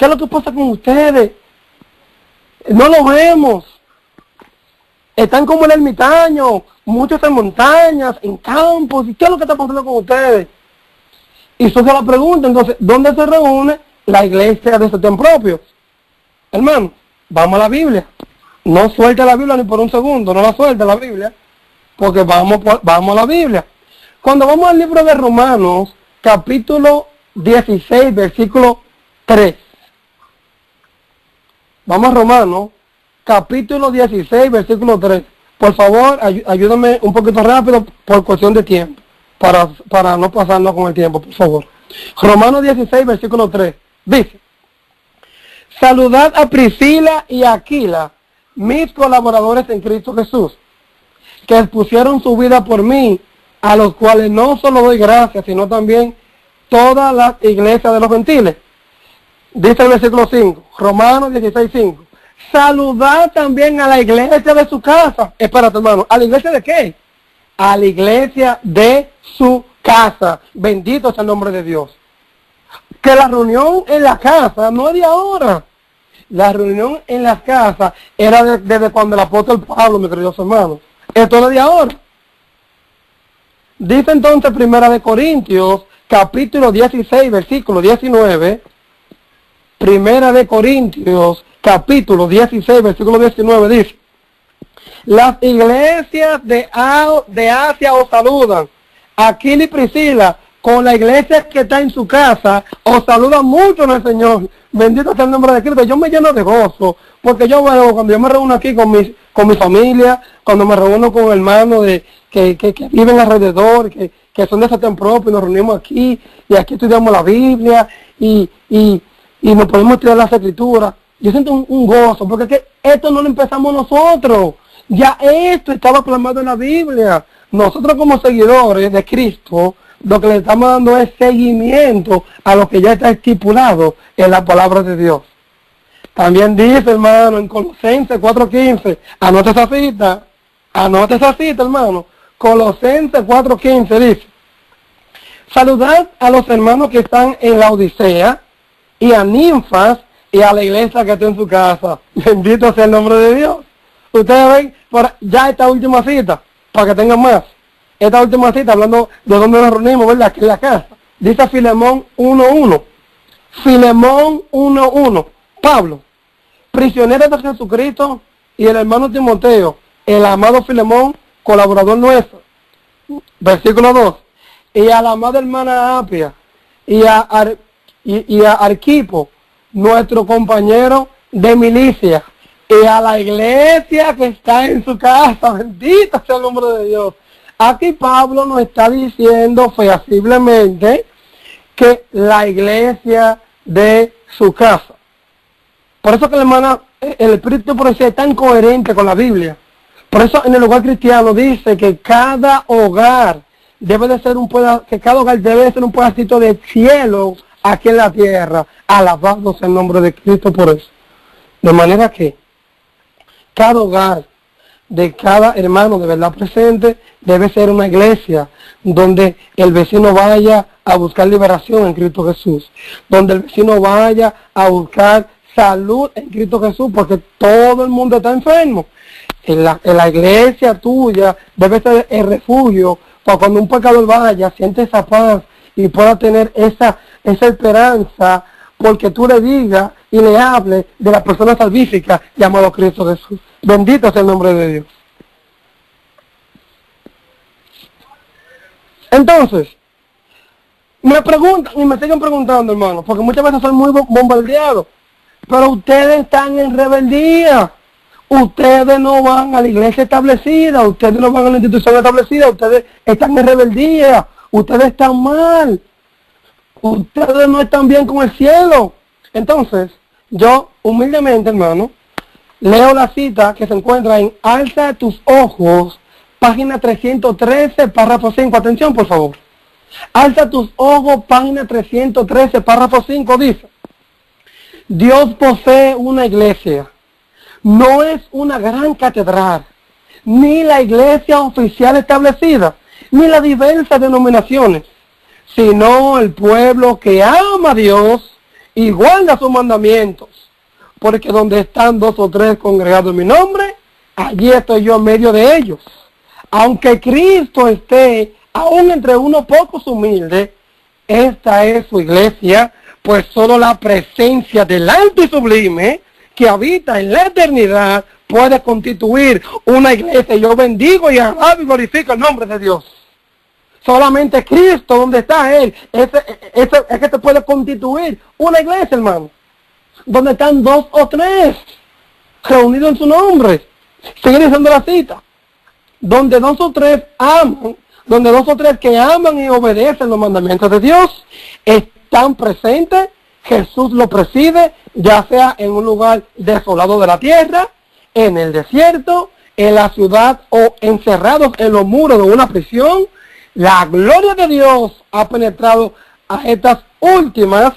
¿Qué es lo que pasa con ustedes? No lo vemos. Están como el ermitaño, muchos en montañas, en campos. ¿Y qué es lo que está pasando con ustedes? Y surge la pregunta, entonces, ¿dónde se reúne la iglesia de Sostén propio? Hermano, vamos a la Biblia. No suelte la Biblia ni por un segundo, no la suelte la Biblia, porque vamos a la Biblia. Cuando vamos al libro de Romanos, capítulo 16, versículo 3. Vamos a Romanos, capítulo 16, versículo 3. Por favor, ayúdame un poquito rápido por cuestión de tiempo, para no pasarnos con el tiempo, por favor. Romanos 16, versículo 3. Dice: saludad a Priscila y a Aquila, mis colaboradores en Cristo Jesús, que expusieron su vida por mí, a los cuales no solo doy gracias, sino también todas las iglesias de los gentiles. Dice el versículo 5, Romanos 16, 5. Saludad también a la iglesia de su casa. Espérate, hermano, ¿a la iglesia de qué? A la iglesia de su casa. Bendito sea el nombre de Dios. Que la reunión en la casa no es de ahora. La reunión en las casas era desde cuando el apóstol Pablo, mis queridos hermanos. Esto no es de ahora. Dice entonces Primera de Corintios, capítulo 16, versículo 19. Primera de Corintios, capítulo 16, versículo 19 dice: las iglesias de Asia os saludan. Aquila y Priscila, con la iglesia que está en su casa, os saludan mucho en el Señor. Bendito sea el nombre de Cristo. Yo me lleno de gozo, porque yo veo, cuando yo me reúno aquí con mi familia, cuando me reúno con hermanos que viven alrededor, que son de Sostén propio, y nos reunimos aquí, y aquí estudiamos la Biblia, y nos podemos estudiar las Escrituras. Yo siento un gozo, porque es que esto no lo empezamos nosotros. Ya esto estaba plasmado en la Biblia. Nosotros como seguidores de Cristo, lo que le estamos dando es seguimiento a lo que ya está estipulado en la palabra de Dios. También dice, hermano, en Colosenses 4:15, anota esa cita, hermano. Colosenses 4:15 dice: saludad a los hermanos que están en la Odisea, y a Ninfas, y a la iglesia que está en su casa. Bendito sea el nombre de Dios. Ustedes ven, ya esta última cita, para que tengan más. Esta última cita, hablando de dónde nos reunimos, ¿verdad? Aquí en la casa. Dice Filemón 1:1. Filemón 1:1. Pablo, prisionero de Jesucristo, y el hermano Timoteo, el amado Filemón, colaborador nuestro. Versículo 2. Y a la amada hermana Apia, y a Arquipo, nuestro compañero de milicia, y a la iglesia que está en su casa. Bendito sea el nombre de Dios. Aquí Pablo nos está diciendo fehacientemente que la iglesia de su casa. Por eso que la hermana, el Espíritu de Profecía es tan coherente con la Biblia. Por eso en el hogar cristiano dice que cada hogar debe de ser un pedacito de cielo aquí en la tierra. Alabado sea el nombre de Cristo por eso. De manera que cada hogar de cada hermano de verdad presente debe ser una iglesia donde el vecino vaya a buscar liberación en Cristo Jesús, donde el vecino vaya a buscar salud en Cristo Jesús, porque todo el mundo está enfermo. En la iglesia tuya debe ser el refugio para cuando un pecador vaya, siente esa paz y pueda tener esa esperanza, porque tú le digas y le hables de la persona salvífica llamado Cristo Jesús. Bendito sea el nombre de Dios. Entonces, me preguntan y me siguen preguntando, hermano, porque muchas veces soy muy bombardeado, pero ustedes están en rebeldía. Ustedes no van a la iglesia establecida, ustedes no van a la institución establecida, ustedes están en rebeldía, ustedes están mal, ustedes no están bien con el cielo. Entonces, yo humildemente, hermano, leo la cita que se encuentra en Alza tus ojos, página 313, párrafo 5. Atención, por favor. Alza tus ojos, página 313, párrafo 5, dice: Dios posee una iglesia. No es una gran catedral, ni la iglesia oficial establecida, ni las diversas denominaciones, sino el pueblo que ama a Dios y guarda sus mandamientos. Porque donde están 2 o 3 congregados en mi nombre, allí estoy yo en medio de ellos. Aunque Cristo esté aún entre unos pocos humildes, esta es su iglesia, pues solo la presencia del alto y sublime que habita en la eternidad puede constituir una iglesia. Yo bendigo y alabo y glorifico el nombre de Dios. Solamente Cristo, donde está Él, es que se puede constituir una iglesia, hermano. Donde están 2 o 3 reunidos en su nombre. Sigue diciendo la cita. Donde 2 o 3 aman, donde 2 o 3 que aman y obedecen los mandamientos de Dios, están presentes. Jesús lo preside, ya sea en un lugar desolado de la tierra, en el desierto, en la ciudad o encerrados en los muros de una prisión. La gloria de Dios ha penetrado a estas últimas,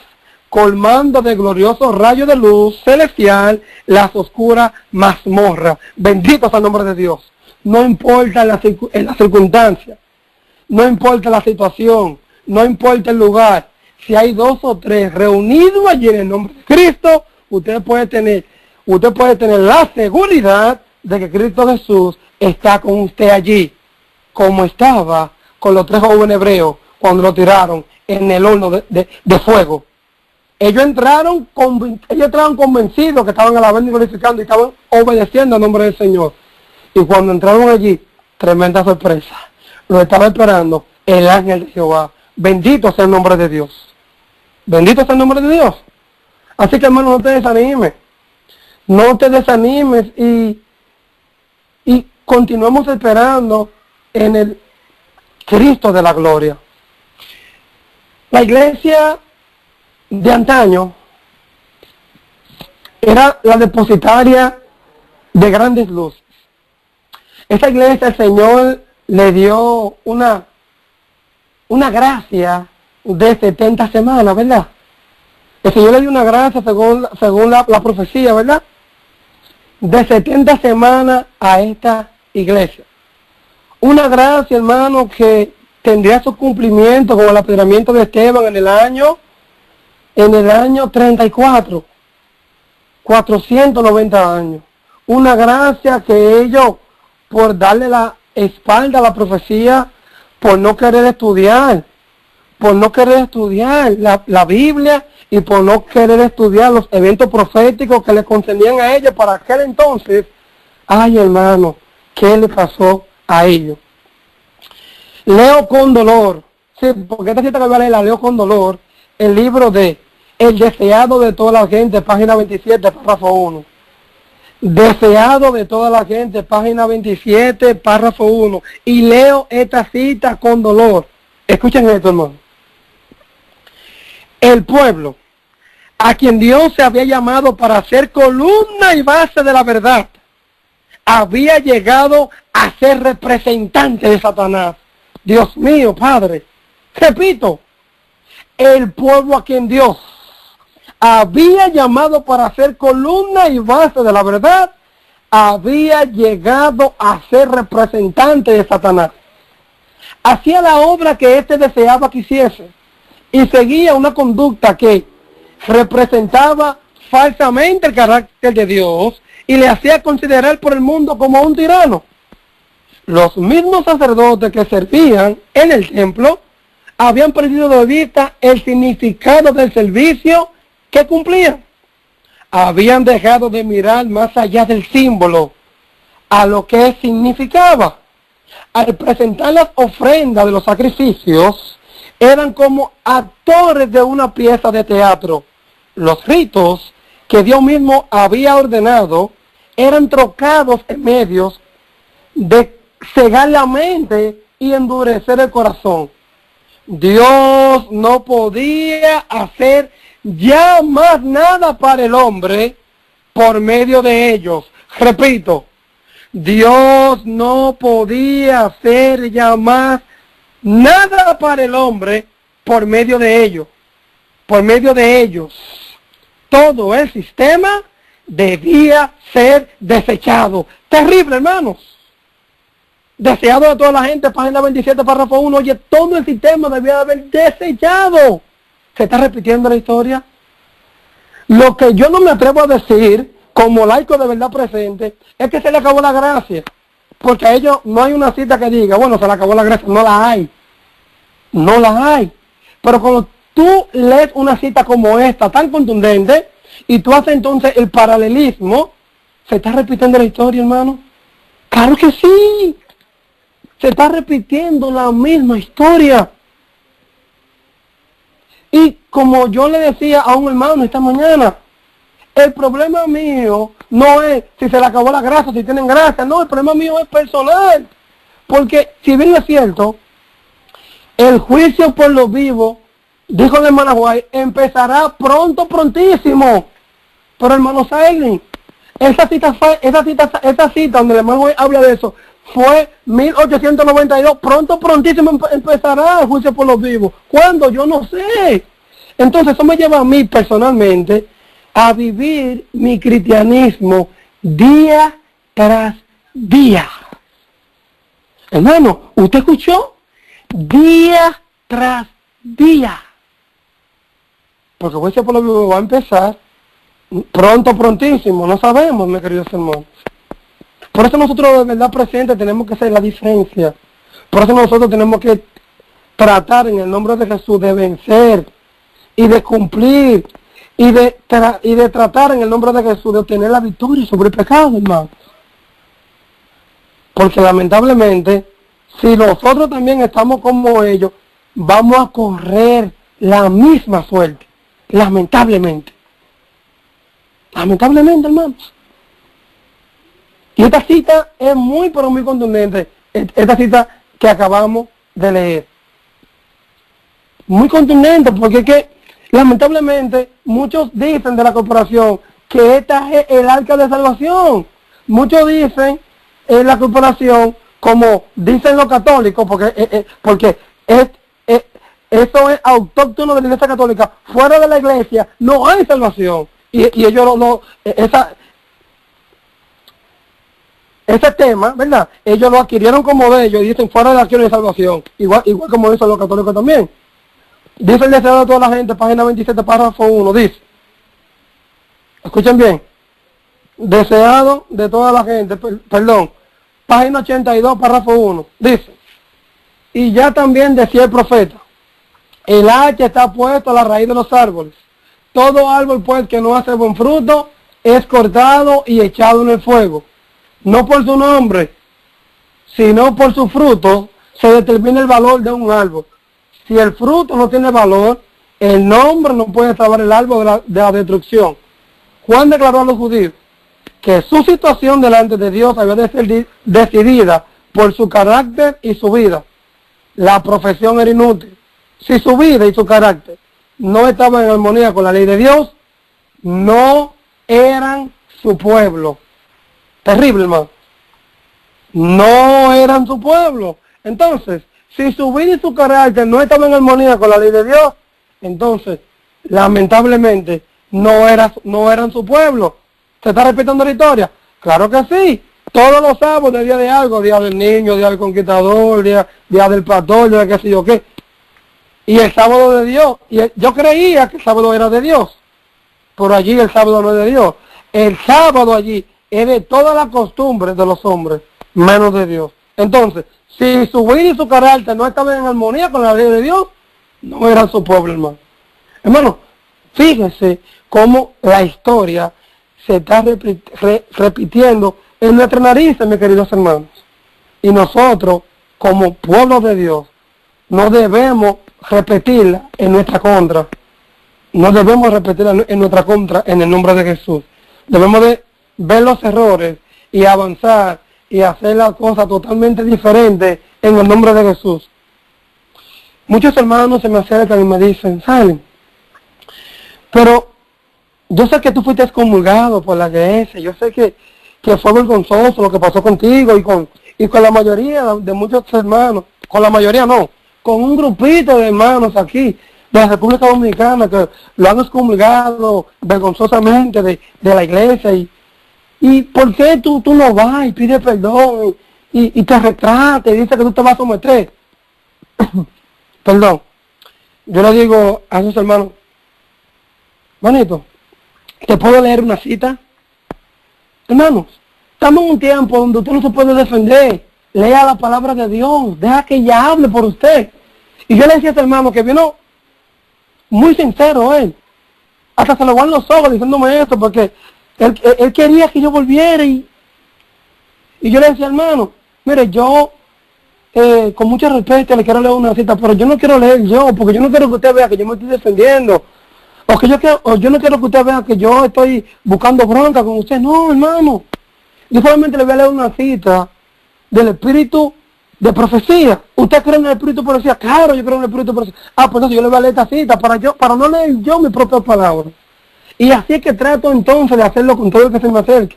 colmando de gloriosos rayos de luz celestial las oscuras mazmorras. Bendito sea el nombre de Dios. No importa la circunstancia, no importa la situación, no importa el lugar. Si hay 2 o 3 reunidos allí en el nombre de Cristo, usted puede tener la seguridad de que Cristo Jesús está con usted allí, como estaba con los 3 jóvenes hebreos cuando lo tiraron en el horno de fuego. Ellos entraron convencidos que estaban alabando y glorificando y estaban obedeciendo al nombre del Señor. Y cuando entraron allí, tremenda sorpresa. Lo estaba esperando el ángel de Jehová. Bendito sea el nombre de Dios. Bendito sea el nombre de Dios. Así que, hermano, no te desanimes. No te desanimes y continuemos esperando en el Cristo de la gloria. La iglesia de antaño era la depositaria de grandes luces. Esta iglesia el Señor le dio una gracia de 70 semanas, ¿verdad? El Señor le dio una gracia según la profecía, ¿verdad? De 70 semanas a esta iglesia. Una gracia, hermano, que tendría su cumplimiento con el apedreamiento de Esteban en el año 34, 490 años. Una gracia que ellos, por darle la espalda a la profecía, por no querer estudiar la Biblia y por no querer estudiar los eventos proféticos que le concedían a ellos para aquel entonces. Ay, hermano, ¿qué le pasó a ellos? Leo con dolor, sí, porque esta cita que voy a leer la leo con dolor, el libro de El deseado de toda la gente, página 27, párrafo 1. Deseado de toda la gente, página 27, párrafo 1. Y leo esta cita con dolor. Escuchen esto, hermano. El pueblo, a quien Dios se había llamado para ser columna y base de la verdad, había llegado a ser representante de Satanás. Dios mío, Padre. Repito, el pueblo a quien Dios había llamado para ser columna y base de la verdad, había llegado a ser representante de Satanás. Hacía la obra que éste deseaba que hiciese y seguía una conducta que representaba falsamente el carácter de Dios y le hacía considerar por el mundo como un tirano. Los mismos sacerdotes que servían en el templo habían perdido de vista el significado del servicio que cumplían. Habían dejado de mirar más allá del símbolo a lo que significaba. Al presentar las ofrendas de los sacrificios, eran como actores de una pieza de teatro. Los ritos que Dios mismo había ordenado eran trocados en medios de cegar la mente y endurecer el corazón. Dios no podía hacer ya más nada para el hombre por medio de ellos. Repito, Dios no podía hacer ya más nada para el hombre por medio de ellos. Por medio de ellos. Todo el sistema debía ser desechado. Terrible, hermanos. Deseado de toda la gente, página 27, párrafo 1. Oye, todo el sistema debía haber desechado. ¿Se está repitiendo la historia? Lo que yo no me atrevo a decir, como laico de verdad presente, es que se le acabó la gracia. Porque a ellos no hay una cita que diga, bueno, se le acabó la gracia, no la hay. No la hay. Pero cuando tú lees una cita como esta, tan contundente, y tú haces entonces el paralelismo, ¿se está repitiendo la historia, hermano? ¡Claro que sí! Se está repitiendo la misma historia. Y como yo le decía a un hermano esta mañana, el problema mío no es si se le acabó la gracia, si tienen gracia, no, el problema mío es personal. Porque si bien es cierto, el juicio por los vivos, dijo el hermano White, empezará prontísimo. Pero hermano Sailin, esa cita donde el hermano White habla de eso, fue 1892, prontísimo empezará el juicio por los vivos. ¿Cuándo? Yo no sé. Entonces eso me lleva a mí personalmente a vivir mi cristianismo día tras día. Hermano, ¿usted escuchó? Día tras día. Porque el juicio por los vivos va a empezar prontísimo, no sabemos, mis queridos hermanos. Por eso nosotros de verdad presentes tenemos que hacer la diferencia. Por eso nosotros tenemos que tratar en el nombre de Jesús de vencer y de cumplir y de tratar en el nombre de Jesús de obtener la victoria sobre el pecado, hermanos. Porque lamentablemente, si nosotros también estamos como ellos, vamos a correr la misma suerte. Lamentablemente. Lamentablemente, hermanos. Y esta cita es muy, pero muy contundente. Esta cita que acabamos de leer. Muy contundente, porque es que, lamentablemente, muchos dicen de la corporación que esta es el arca de salvación. Muchos dicen en la corporación, como dicen los católicos, porque eso es autóctono de la Iglesia Católica. Fuera de la Iglesia no hay salvación. Y ellos ese tema, ¿verdad? Ellos lo adquirieron como de ellos y dicen fuera de la acción de salvación. Igual como dicen los católicos también. Dice el deseo de toda la gente, página 27, párrafo 1, dice. Escuchen bien. Deseado de toda la gente, perdón. Página 82, párrafo 1, dice. Y ya también decía el profeta. El hacha está puesto a la raíz de los árboles. Todo árbol pues que no hace buen fruto es cortado y echado en el fuego. No por su nombre, sino por su fruto se determina el valor de un árbol. Si el fruto no tiene valor, el nombre no puede salvar el árbol de la destrucción. Juan declaró a los judíos que su situación delante de Dios había de ser decidida por su carácter y su vida. La profesión era inútil. Si su vida y su carácter no estaban en armonía con la ley de Dios, no eran su pueblo. Terrible, hermano. No eran su pueblo. Entonces, si su vida y su carácter no estaban en armonía con la ley de Dios, entonces, lamentablemente, no eran su pueblo. ¿Se está repitiendo la historia? Claro que sí. Todos los sábados, día de algo, día del niño, día del conquistador, día del pastor, día de qué sé yo qué. Y el sábado de Dios, yo creía que el sábado era de Dios, por allí el sábado no es de Dios. El sábado allí es de todas las costumbres de los hombres, menos de Dios. Entonces, si su vida y su carácter no estaban en armonía con la ley de Dios, no eran su pueblo, hermano. Hermano, fíjese cómo la historia se está repitiendo en nuestra nariz, mis queridos hermanos. Y nosotros, como pueblo de Dios, no debemos repetirla en nuestra contra. No debemos repetirla en nuestra contra en el nombre de Jesús. Debemos de ver los errores y avanzar y hacer las cosas totalmente diferentes en el nombre de Jesús. Muchos hermanos se me acercan y me dicen, Salen, pero yo sé que tú fuiste excomulgado por la iglesia, yo sé que fue vergonzoso lo que pasó contigo y con la mayoría de muchos hermanos, con la mayoría no, con un grupito de hermanos aquí de la República Dominicana que lo han excomulgado vergonzosamente de la iglesia y ¿por qué tú no vas y pides perdón y te retrates y dices que tú te vas a someter? Perdón, yo le digo a esos hermanos, manito, ¿Te puedo leer una cita? Hermanos, estamos en un tiempo donde usted no se puede defender. Lea la palabra de Dios, deja que ella hable por usted. Y yo le decía a este hermano que vino muy sincero él. Hasta se le van los ojos diciéndome esto, porque él quería que yo volviera y yo le decía, hermano, mire, yo con mucho respeto le quiero leer una cita, pero yo no quiero leer yo, porque yo no quiero que usted vea que yo me estoy defendiendo, o yo no quiero que usted vea que yo estoy buscando bronca con usted. No, hermano, yo solamente le voy a leer una cita del espíritu de profecía. ¿Usted cree en el espíritu de profecía? Claro, yo creo en el espíritu de profecía. Pues entonces yo le voy a leer esta cita para no leer yo mis propias palabras. Y así es que trato entonces de hacerlo con todo el que se me acerque.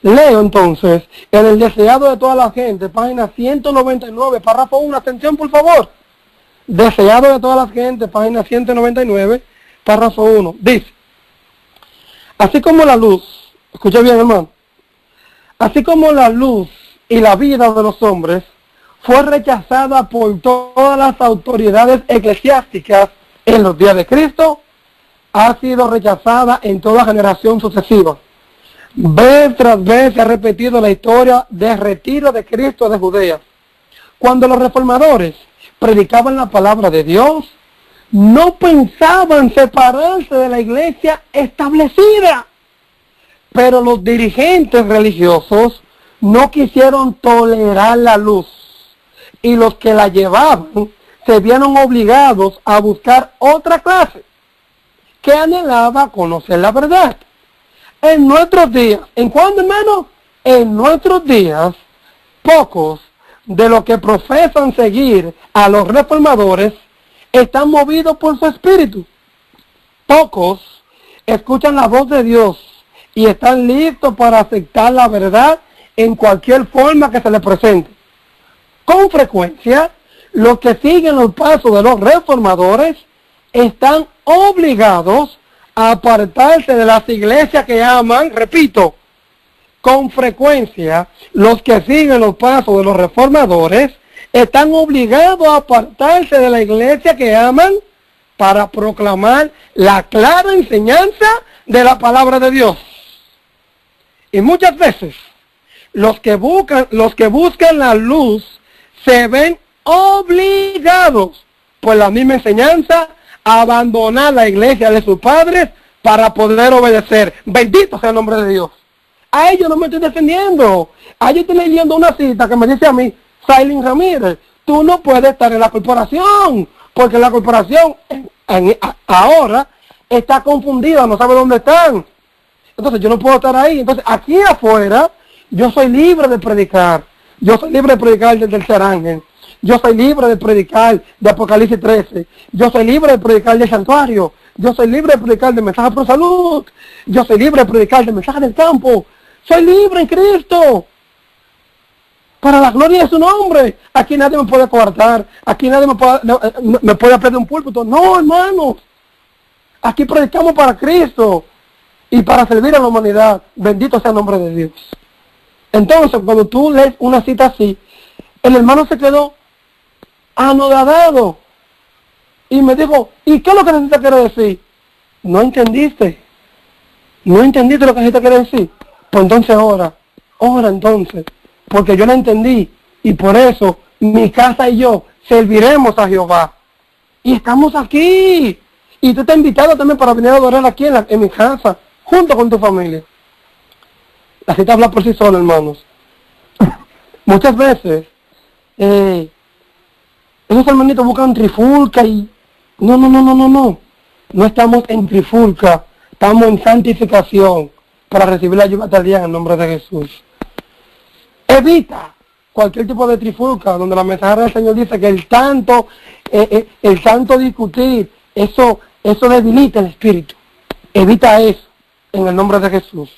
Leo entonces, en el deseado de toda la gente, página 199, párrafo 1, atención por favor. Deseado de toda la gente, página 199, párrafo 1, dice, así como la luz, escucha bien hermano, así como la luz y la vida de los hombres fue rechazada por todas las autoridades eclesiásticas en los días de Cristo, ha sido rechazada en toda generación sucesiva. Vez tras vez se ha repetido la historia del retiro de Cristo de Judea. Cuando los reformadores predicaban la palabra de Dios, no pensaban separarse de la iglesia establecida. Pero los dirigentes religiosos no quisieron tolerar la luz, y los que la llevaban se vieron obligados a buscar otra clase que anhelaba conocer la verdad. En nuestros días, ¿en cuándo, hermano? En nuestros días, pocos de los que profesan seguir a los reformadores están movidos por su espíritu. Pocos escuchan la voz de Dios y están listos para aceptar la verdad en cualquier forma que se les presente. Con frecuencia, los que siguen los pasos de los reformadores están obligados a apartarse de las iglesias que aman. Repito, con frecuencia, los que siguen los pasos de los reformadores están obligados a apartarse de la iglesia que aman para proclamar la clara enseñanza de la palabra de Dios. Y muchas veces, los que buscan la luz se ven obligados por la misma enseñanza a abandonar la iglesia de sus padres para poder obedecer. Bendito sea el nombre de Dios. A ellos no me estoy defendiendo. A ellos estoy leyendo una cita que me dice a mí, Sailin Ramírez, tú no puedes estar en la corporación, porque la corporación ahora está confundida, no sabe dónde están. Entonces yo no puedo estar ahí. Entonces aquí afuera yo soy libre de predicar. Yo soy libre de predicar del tercer ángel. Yo soy libre de predicar de Apocalipsis 13. Yo soy libre de predicar del santuario. Yo soy libre de predicar del mensaje por salud. Yo soy libre de predicar del mensaje del campo. Soy libre en Cristo. Para la gloria de su nombre. Aquí nadie me puede coartar. Aquí nadie me puede perder un púlpito. No, hermanos. Aquí predicamos para Cristo. Y para servir a la humanidad. Bendito sea el nombre de Dios. Entonces, cuando tú lees una cita así, el hermano se quedó anodadado y me dijo, ¿y qué es lo que necesita quiere decir? No entendiste lo que necesita quiere decir. Pues entonces ora entonces, porque yo la entendí y por eso mi casa y yo serviremos a Jehová y estamos aquí y tú te has invitado también para venir a adorar aquí en mi casa junto con tu familia. La cita habla por sí sola, hermanos. Muchas veces esos hermanitos buscan trifulca y no estamos en trifulca, estamos en santificación para recibir la ayuda del día en el nombre de Jesús. Evita cualquier tipo de trifulca donde la mensajera del Señor dice que el tanto discutir, eso debilita el espíritu. Evita eso en el nombre de Jesús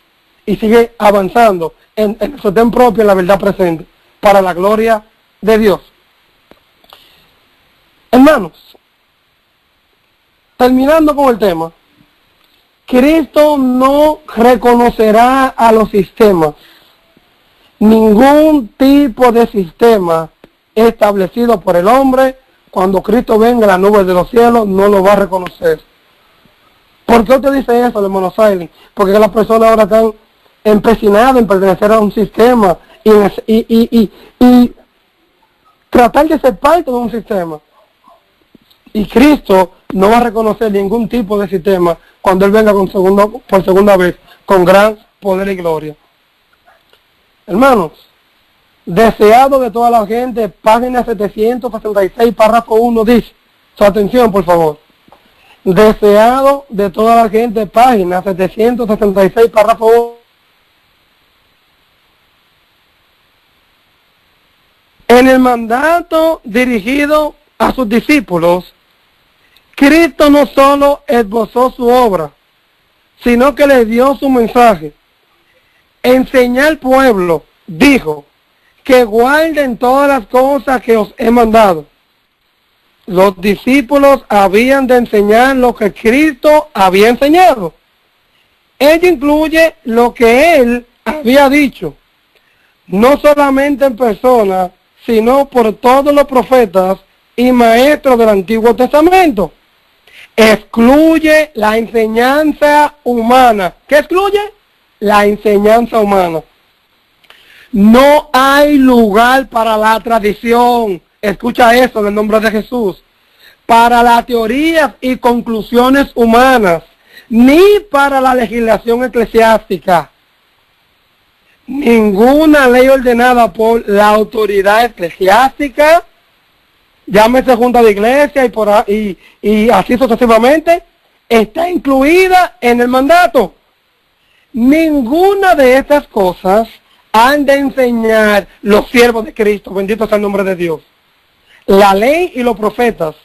y sigue avanzando en el sostén propio, en la verdad presente, para la gloria de Dios. Hermanos, terminando con el tema, Cristo no reconocerá a los sistemas. Ningún tipo de sistema establecido por el hombre, cuando Cristo venga en las nubes de los cielos, no lo va a reconocer. ¿Por qué usted dice eso, hermano Silent? Porque las personas ahora están empecinadas en pertenecer a un sistema y tratar de ser parte de un sistema. Y Cristo no va a reconocer ningún tipo de sistema cuando Él venga por segunda vez, con gran poder y gloria. Hermanos, deseado de toda la gente, página 766, párrafo 1 dice, su atención por favor. Deseado de toda la gente, página 766, párrafo 1. En el mandato dirigido a sus discípulos, Cristo no solo esbozó su obra, sino que le dio su mensaje. Enseñar al pueblo, dijo, que guarden todas las cosas que os he mandado. Los discípulos habían de enseñar lo que Cristo había enseñado. Ello incluye lo que Él había dicho, no solamente en persona, sino por todos los profetas y maestros del Antiguo Testamento. Excluye la enseñanza humana. ¿Qué excluye? La enseñanza humana. No hay lugar para la tradición. Escucha eso en el nombre de Jesús. Para las teorías y conclusiones humanas, ni para la legislación eclesiástica. Ninguna ley ordenada por la autoridad eclesiástica, llámese junta de iglesia y así sucesivamente, está incluida en el mandato. Ninguna de estas cosas han de enseñar los siervos de Cristo, bendito sea el nombre de Dios. La ley y los profetas,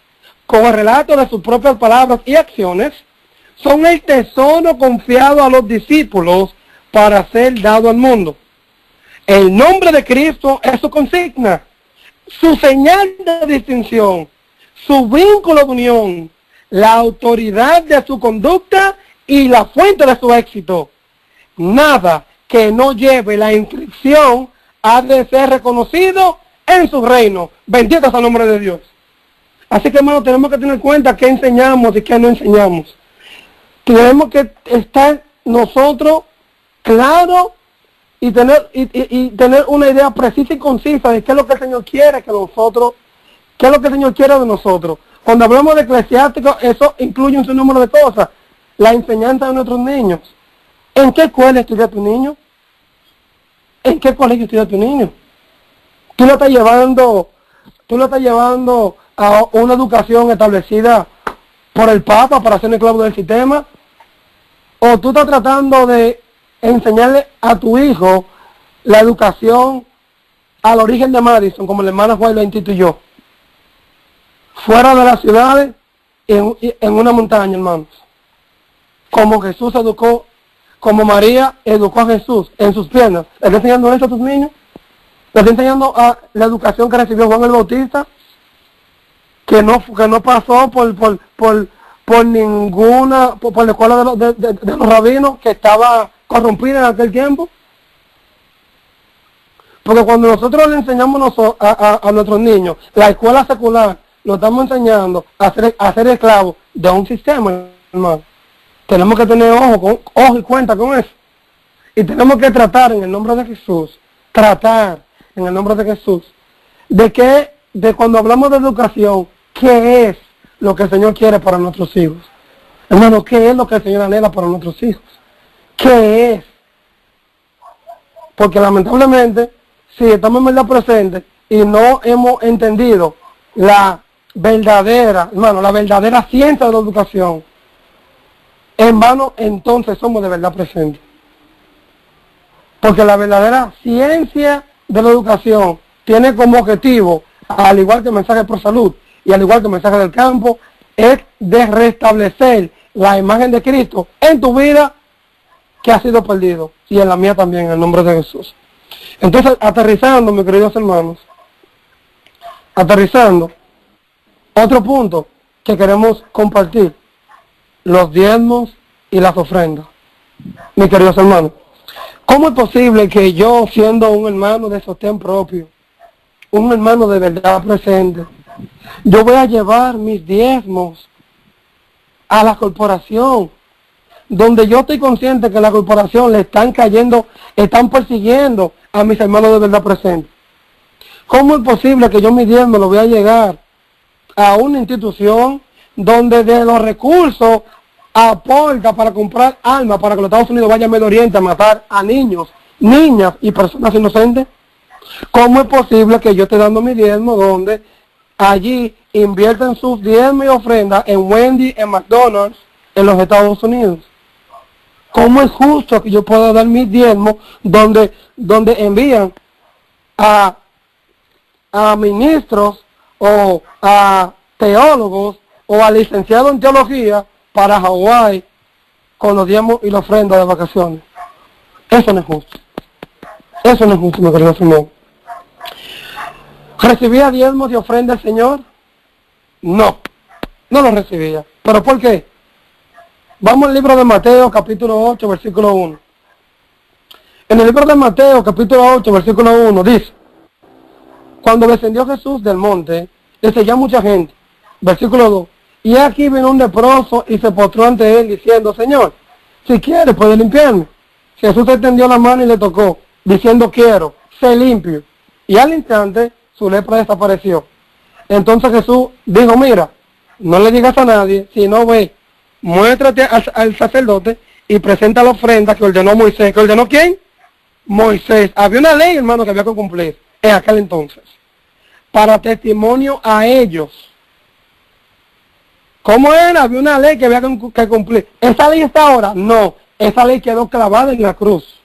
con el relato de sus propias palabras y acciones, son el tesoro confiado a los discípulos para ser dado al mundo. El nombre de Cristo es su consigna, su señal de distinción, su vínculo de unión, la autoridad de su conducta y la fuente de su éxito. Nada que no lleve la inscripción ha de ser reconocido en su reino. Bendito sea el nombre de Dios. Así que, hermano, tenemos que tener en cuenta qué enseñamos y qué no enseñamos. Tenemos que estar nosotros claros y tener una idea precisa y concisa de qué es lo que el Señor quiere que nosotros, qué es lo que el Señor quiere de nosotros. Cuando hablamos de eclesiástico, eso incluye un sinnúmero de cosas. La enseñanza de nuestros niños. ¿En qué escuela estudia tu niño? ¿En qué colegio estudia tu niño? Tú lo estás llevando a una educación establecida por el Papa para ser un esclavo del sistema, o tú estás tratando de enseñarle a tu hijo la educación al origen de Madison, como el hermano Juan lo instituyó, fuera de las ciudades, en una montaña, hermanos, como Jesús educó, como María educó a Jesús en sus piernas. ¿Le está enseñando esto a tus niños? ¿Le está enseñando a la educación que recibió Juan el Bautista? Que no pasó por ninguna, por la escuela de los rabinos, que estaba corrompida en aquel tiempo. Porque cuando nosotros le enseñamos a nuestros niños, la escuela secular, nos estamos enseñando a ser esclavos de un sistema, hermano. Tenemos que tener ojo y cuenta con eso. Y tenemos que tratar en el nombre de Jesús, de cuando hablamos de educación, ¿qué es lo que el Señor quiere para nuestros hijos? Hermano, ¿qué es lo que el Señor anhela para nuestros hijos? ¿Qué es? Porque lamentablemente, si estamos en verdad presentes y no hemos entendido la verdadera ciencia de la educación, en vano entonces somos de verdad presentes. Porque la verdadera ciencia de la educación tiene como objetivo, al igual que el mensaje por salud y al igual que el mensaje del campo, es de restablecer la imagen de Cristo en tu vida que ha sido perdido, y en la mía también, en el nombre de Jesús. Entonces, aterrizando, mis queridos hermanos, otro punto que queremos compartir: los diezmos y las ofrendas. Mis queridos hermanos, ¿cómo es posible que yo, siendo un hermano de sostén propio, un hermano de verdad presente, yo voy a llevar mis diezmos a la corporación donde yo estoy consciente que la corporación le están cayendo, están persiguiendo a mis hermanos de verdad presentes. ¿Cómo es posible que yo mi diezmo lo voy a llegar a una institución donde de los recursos aporta para comprar armas para que los Estados Unidos vayan a Medio Oriente a matar a niños, niñas y personas inocentes? ¿Cómo es posible que yo esté dando mi diezmo donde allí invierten sus diezmos y ofrendas en Wendy, en McDonald's, en los Estados Unidos? ¿Cómo es justo que yo pueda dar mi diezmo donde envían a ministros o a teólogos o a licenciados en teología para Hawái con los diezmos y la ofrenda de vacaciones? Eso no es justo. Eso no es justo, mi querido Simón. ¿Recibía diezmos y ofrenda el Señor? No, no lo recibía. ¿Pero por qué? Vamos al libro de Mateo, capítulo 8, versículo 1. En el libro de Mateo, capítulo 8, versículo 1, dice: cuando descendió Jesús del monte, le seguía mucha gente. Versículo 2. Y aquí vino un leproso y se postró ante él diciendo: Señor, si quieres puede limpiarme. Jesús extendió la mano y le tocó, diciendo: quiero, sé limpio. Y al instante su lepra desapareció. Entonces Jesús dijo: mira, no le digas a nadie, sino ve, muéstrate al sacerdote y presenta la ofrenda que ordenó Moisés. ¿Que ordenó quién? Moisés. Había una ley, hermano, que había que cumplir en aquel entonces, para testimonio a ellos. ¿Cómo era? Había una ley que había que cumplir. ¿Esa ley está ahora? No, esa ley quedó clavada en la cruz,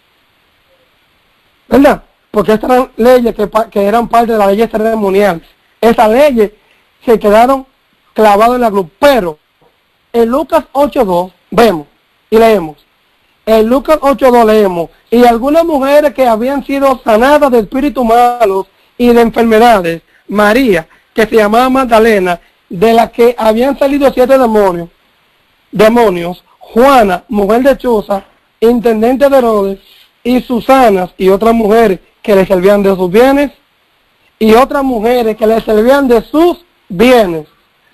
¿verdad? Porque estas eran leyes que eran parte de las leyes ceremoniales. Esas leyes se quedaron clavadas en la cruz. Pero en Lucas 8.2 vemos y leemos. En Lucas 8.2 leemos: y algunas mujeres que habían sido sanadas de espíritus malos y de enfermedades, María, que se llamaba Magdalena, de la que habían salido 7 demonios, Juana, mujer de Chuza, intendente de Herodes, y Susanas, y otras mujeres que le servían de sus bienes, y otras mujeres que le servían de sus bienes.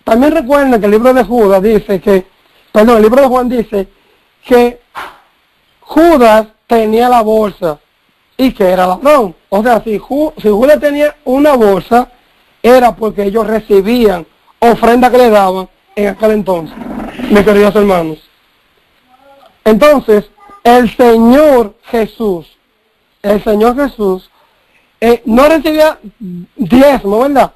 También recuerden que el libro de Judas dice que, el libro de Juan dice que Judas tenía la bolsa y que era ladrón. O sea, si Judas tenía una bolsa, era porque ellos recibían ofrenda que le daban en aquel entonces, mis queridos hermanos. Entonces, el Señor Jesús no recibía diezmo, ¿verdad?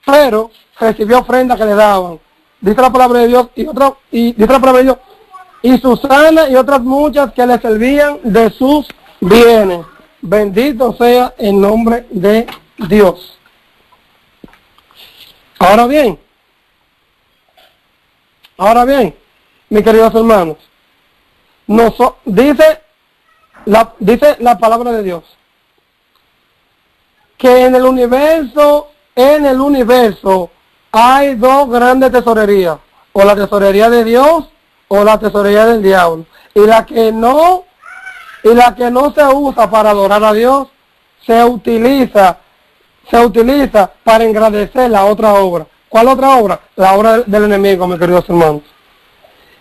Pero recibió ofrenda que le daban. Dice la palabra de Dios dice la palabra de Dios, y Susana y otras muchas que le servían de sus bienes. Bendito sea el nombre de Dios. Ahora bien, mis queridos hermanos, dice la palabra de Dios que en el universo hay 2 grandes tesorerías, o la tesorería de Dios o la tesorería del diablo. Y la que no se usa para adorar a Dios, se utiliza para engrandecer la otra obra. ¿Cuál otra obra? La obra del enemigo, mis queridos hermanos.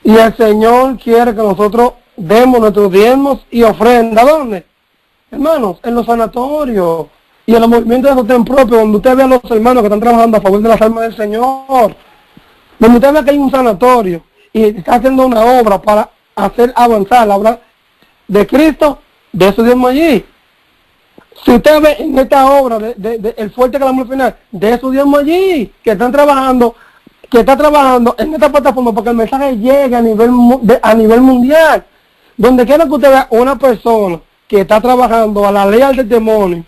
Y el Señor quiere que nosotros demos nuestros diezmos y ofrendas. ¿Dónde? Hermanos, en los sanatorios y en los movimientos de sostén propio, donde usted ve a los hermanos que están trabajando a favor de las almas del Señor. Donde usted ve que hay un sanatorio y está haciendo una obra para hacer avanzar la obra de Cristo, de su diezmo allí. Si usted ve en esta obra el fuerte clamor final, de su diezmo allí, que está trabajando en esta plataforma para que el mensaje llegue a nivel mundial. Donde quiera que usted vea una persona que está trabajando a la ley del demonio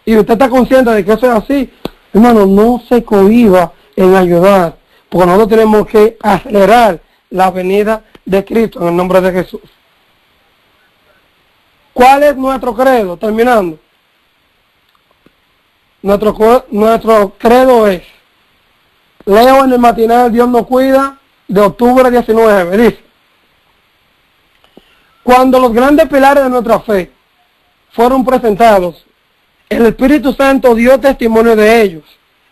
y usted está consciente de que eso es así, hermano, no se cohíba en ayudar, porque nosotros tenemos que acelerar la venida de Cristo en el nombre de Jesús. ¿Cuál es nuestro credo? Terminando. Nuestro credo es, leo en el matinal Dios nos cuida, de octubre 19, dice: cuando los grandes pilares de nuestra fe fueron presentados, el Espíritu Santo dio testimonio de ellos,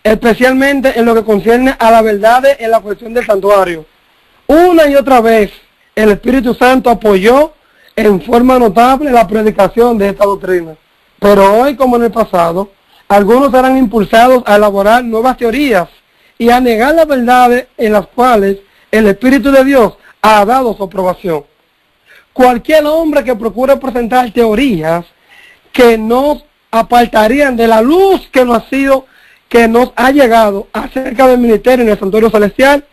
especialmente en lo que concierne a la verdad en la cuestión del santuario. Una y otra vez el Espíritu Santo apoyó en forma notable la predicación de esta doctrina. Pero hoy, como en el pasado, algunos serán impulsados a elaborar nuevas teorías y a negar las verdades en las cuales el Espíritu de Dios ha dado su aprobación. Cualquier hombre que procure presentar teorías que nos apartarían de la luz que nos ha llegado acerca del ministerio en el santuario celestial,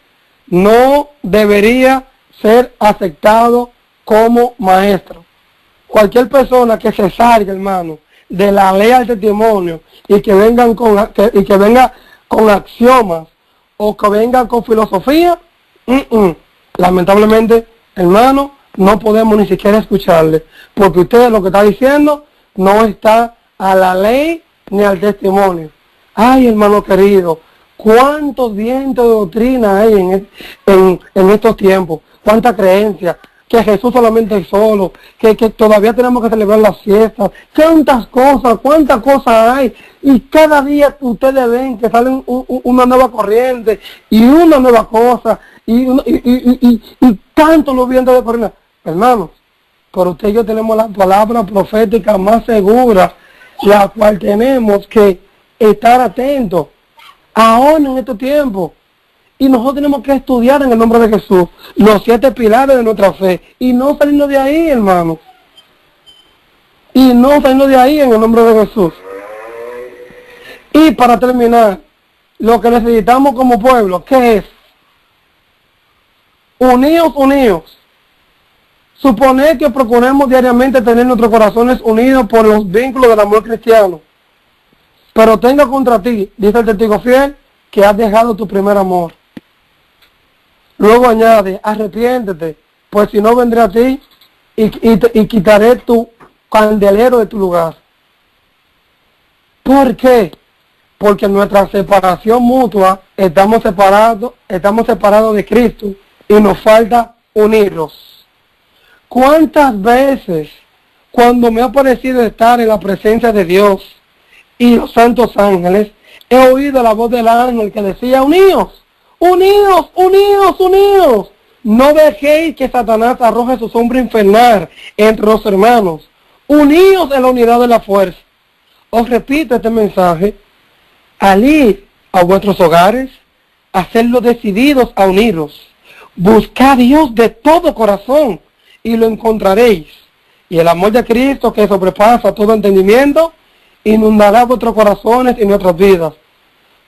no debería ser aceptado como maestro. Cualquier persona que se salga, hermano, de la ley al testimonio y que venga con axiomas o que venga con filosofía, lamentablemente, hermano, no podemos ni siquiera escucharle, porque usted lo que está diciendo no está a la ley ni al testimonio. Ay, hermano querido, cuántos vientos de doctrina hay en estos tiempos, cuánta creencia, que Jesús solamente es solo, que todavía tenemos que celebrar las fiestas, cuántas cosas hay, y cada día ustedes ven que salen una nueva corriente, y una nueva cosa, y tanto los vientos de corriente. Hermanos, pero usted y yo tenemos la palabra profética más segura, la cual tenemos que estar atentos, ahora en estos tiempos. Y nosotros tenemos que estudiar en el nombre de Jesús los 7 pilares de nuestra fe y no salirnos de ahí, hermanos. Y no salirnos de ahí en el nombre de Jesús. Y para terminar, lo que necesitamos como pueblo, ¿qué es? Unidos. Suponer que procuremos diariamente tener nuestros corazones unidos por los vínculos del amor cristiano. Pero tenga contra ti, dice el testigo fiel, que has dejado tu primer amor. Luego añade, arrepiéntete, pues si no vendré a ti y quitaré tu candelero de tu lugar. ¿Por qué? Porque en nuestra separación mutua estamos separados de Cristo y nos falta unirnos. ¿Cuántas veces cuando me ha parecido estar en la presencia de Dios y los santos ángeles, he oído la voz del ángel que decía, unidos, no dejéis que Satanás arroje su sombra infernal entre los hermanos, unidos en la unidad de la fuerza? Os repito este mensaje, al ir a vuestros hogares, hacerlo decididos a uniros, buscad a Dios de todo corazón y lo encontraréis, y el amor de Cristo que sobrepasa todo entendimiento, inundará vuestros corazones y nuestras vidas.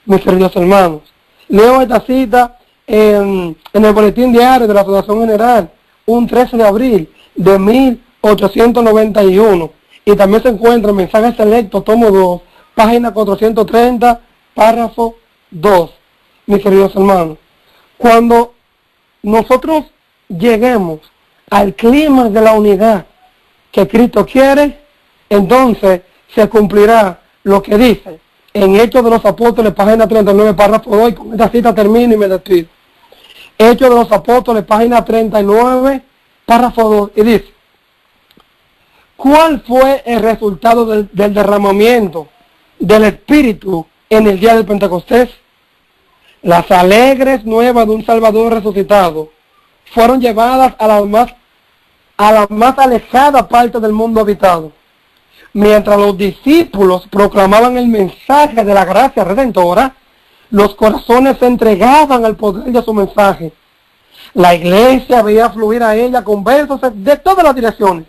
Mis queridos hermanos, leo esta cita en el boletín diario de la Asociación General, un 13 de abril de 1891, y también se encuentra en Mensajes Selectos, tomo 2, página 430, párrafo 2. Mis queridos hermanos, cuando nosotros lleguemos al clima de la unidad que Cristo quiere, entonces se cumplirá lo que dice en Hechos de los Apóstoles, página 39, párrafo 2, y con esta cita termino y me despido. Hechos de los Apóstoles, página 39, párrafo 2, y dice, ¿cuál fue el resultado del derramamiento del Espíritu en el día del Pentecostés? Las alegres nuevas de un Salvador resucitado fueron llevadas a la más alejada parte del mundo habitado. Mientras los discípulos proclamaban el mensaje de la gracia redentora, los corazones se entregaban al poder de su mensaje. La iglesia veía fluir a ella conversos de todas las direcciones.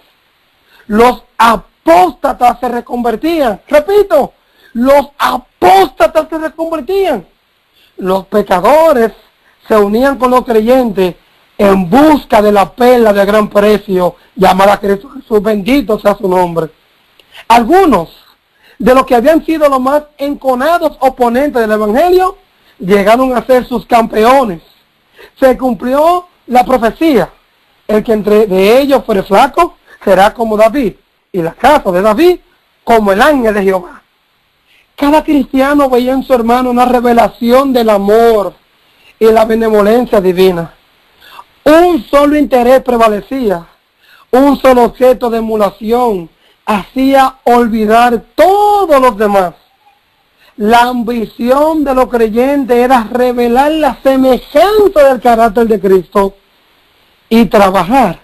Los apóstatas se reconvertían. Repito, los apóstatas se reconvertían. Los pecadores se unían con los creyentes en busca de la perla de gran precio llamada Cristo Jesús. Bendito sea su nombre. Algunos de los que habían sido los más enconados oponentes del Evangelio llegaron a ser sus campeones. Se cumplió la profecía. El que entre de ellos fuere flaco será como David, y la casa de David como el ángel de Jehová. Cada cristiano veía en su hermano una revelación del amor y la benevolencia divina. Un solo interés prevalecía, un solo objeto de emulación hacía olvidar todos los demás. La ambición de los creyentes era revelar la semejanza del carácter de Cristo y trabajar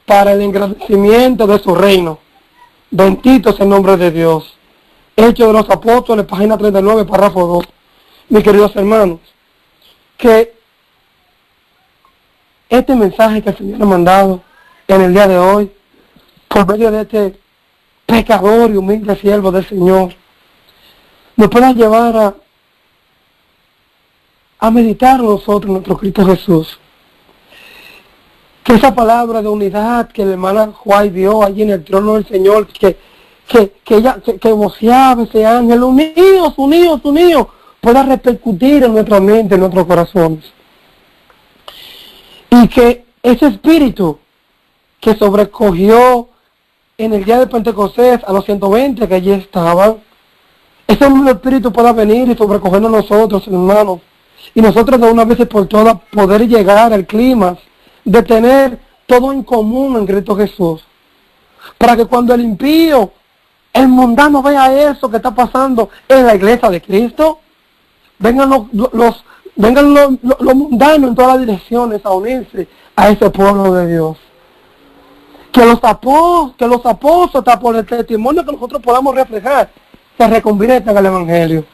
para el engrandecimiento de su reino. Bendito es el nombre de Dios. Hechos de los Apóstoles, página 39, párrafo 2. Mis queridos hermanos, que este mensaje que el Señor ha mandado en el día de hoy, por medio de este pecador y humilde siervo del Señor, nos pueda llevar a meditar nosotros en nuestro Cristo Jesús. Que esa palabra de unidad que la hermana Juay vio allí en el trono del Señor, que voceaba ese ángel, unidos, unidos, unidos, pueda repercutir en nuestra mente, en nuestros corazones. Y que ese espíritu que sobrecogió en el día de Pentecostés a los 120 que allí estaban, ese mismo espíritu pueda venir y sobrecogernos a nosotros, hermanos, y nosotros de una vez y por todas poder llegar al clima de tener todo en común en Cristo Jesús, para que cuando el impío, el mundano vea eso que está pasando en la iglesia de Cristo, vengan los mundanos en todas las direcciones a unirse a ese pueblo de Dios. Que los apóstoles, por el testimonio que nosotros podamos reflejar, se reconviertan al Evangelio.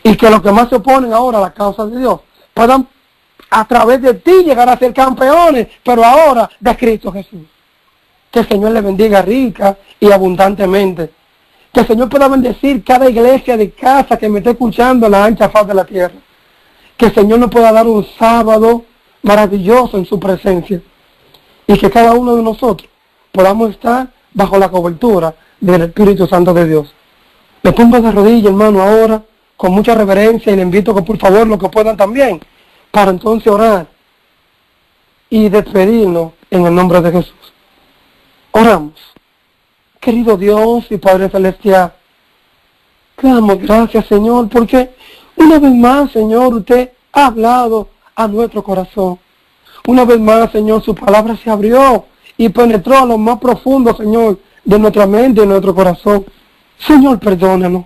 Y que los que más se oponen ahora a la causa de Dios puedan a través de ti llegar a ser campeones, pero ahora de Cristo Jesús. Que el Señor le bendiga rica y abundantemente. Que el Señor pueda bendecir cada iglesia de casa que me esté escuchando en la ancha faz de la tierra. Que el Señor nos pueda dar un sábado maravilloso en su presencia. Y que cada uno de nosotros podamos estar bajo la cobertura del Espíritu Santo de Dios. Me pongo de rodillas, hermano, ahora, con mucha reverencia, y le invito que por favor lo que puedan también, para entonces orar y despedirnos en el nombre de Jesús. Oramos. Querido Dios y Padre Celestial, te damos gracias, Señor, porque una vez más, Señor, usted ha hablado a nuestro corazón. Una vez más, Señor, su palabra se abrió y penetró a lo más profundo, Señor, de nuestra mente y de nuestro corazón. Señor, perdónanos.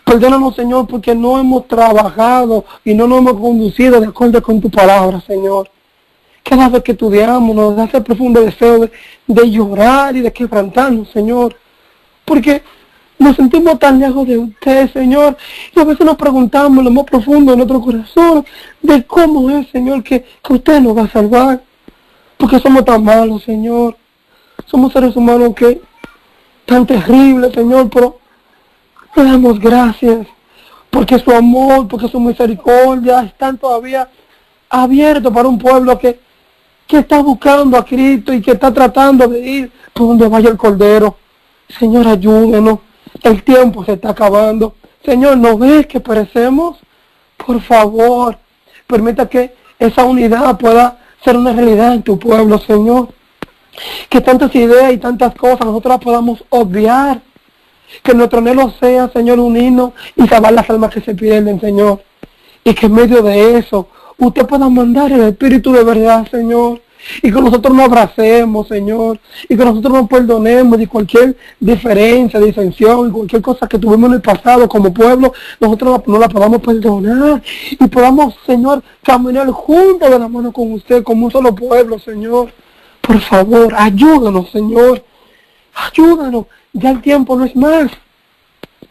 Perdónanos, Señor, porque no hemos trabajado y no nos hemos conducido de acuerdo con tu palabra, Señor. Cada vez que estudiamos nos da ese profundo deseo de llorar y de quebrantarnos, Señor. Porque nos sentimos tan lejos de usted, Señor. Y a veces nos preguntamos en lo más profundo de nuestro corazón de cómo es, Señor, que usted nos va a salvar. Porque somos tan malos, Señor. Somos seres humanos que tan terribles, Señor, pero le damos gracias. Porque su amor, porque su misericordia están todavía abiertos para un pueblo que está buscando a Cristo y que está tratando de ir por donde vaya el Cordero. Señor, ayúdenos. El tiempo se está acabando. Señor, ¿no ves que perecemos? Por favor, permita que esa unidad pueda ser una realidad en tu pueblo, Señor. Que tantas ideas y tantas cosas nosotros las podamos obviar. Que nuestro anhelo sea, Señor, unirnos y salvar las almas que se pierden, Señor. Y que en medio de eso usted pueda mandar el Espíritu de verdad, Señor. Y que nosotros nos abracemos, Señor. Y que nosotros nos perdonemos de cualquier diferencia, disensión, cualquier cosa que tuvimos en el pasado como pueblo. Nosotros no la podamos perdonar. Y podamos, Señor, caminar juntos de la mano con usted, como un solo pueblo, Señor. Por favor, ayúdanos, Señor. Ayúdanos. Ya el tiempo no es más.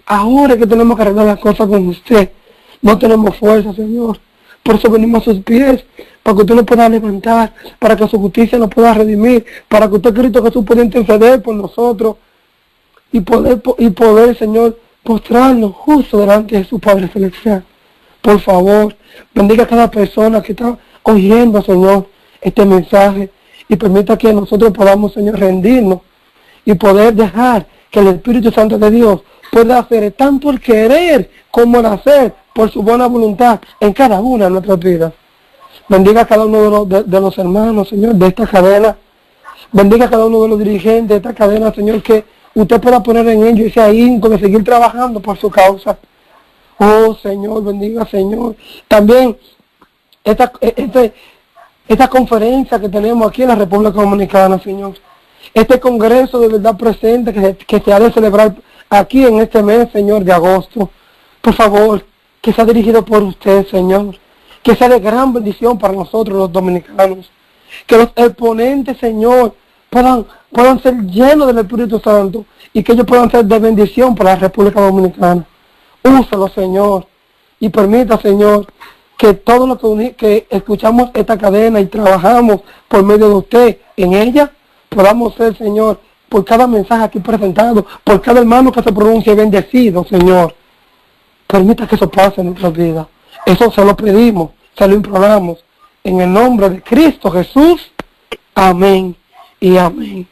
Ahora que tenemos que arreglar las cosas con usted. No tenemos fuerza, Señor. Por eso venimos a sus pies, para que usted nos pueda levantar, para que su justicia nos pueda redimir, para que usted, Cristo Jesús, pueda interceder por nosotros y poder, Señor, postrarnos justo delante de su Padre Celestial. Por favor, bendiga a cada persona que está oyendo, Señor, este mensaje y permita que nosotros podamos, Señor, rendirnos y poder dejar que el Espíritu Santo de Dios pueda hacer tanto el querer como el hacer por su buena voluntad en cada una de nuestras vidas. Bendiga a cada uno de los hermanos, Señor, de esta cadena. Bendiga a cada uno de los dirigentes de esta cadena, Señor, que usted pueda poner en ellos ese ahínco de seguir trabajando por su causa. Oh, Señor, bendiga, Señor. También esta conferencia que tenemos aquí en la República Dominicana, Señor. Este congreso de verdad presente que se ha de celebrar aquí en este mes, Señor, de agosto. Por favor, que sea dirigido por usted, Señor. Que sea de gran bendición para nosotros los dominicanos. Que los exponentes, Señor, puedan ser llenos del Espíritu Santo y que ellos puedan ser de bendición para la República Dominicana. Úsalo, Señor, y permita, Señor, que todo lo que escuchamos esta cadena y trabajamos por medio de usted en ella, podamos ser, Señor, por cada mensaje aquí presentado, por cada hermano que se pronuncie bendecido, Señor. Permita que eso pase en nuestras vidas. Eso se lo pedimos, se lo imploramos. En el nombre de Cristo Jesús. Amén y amén.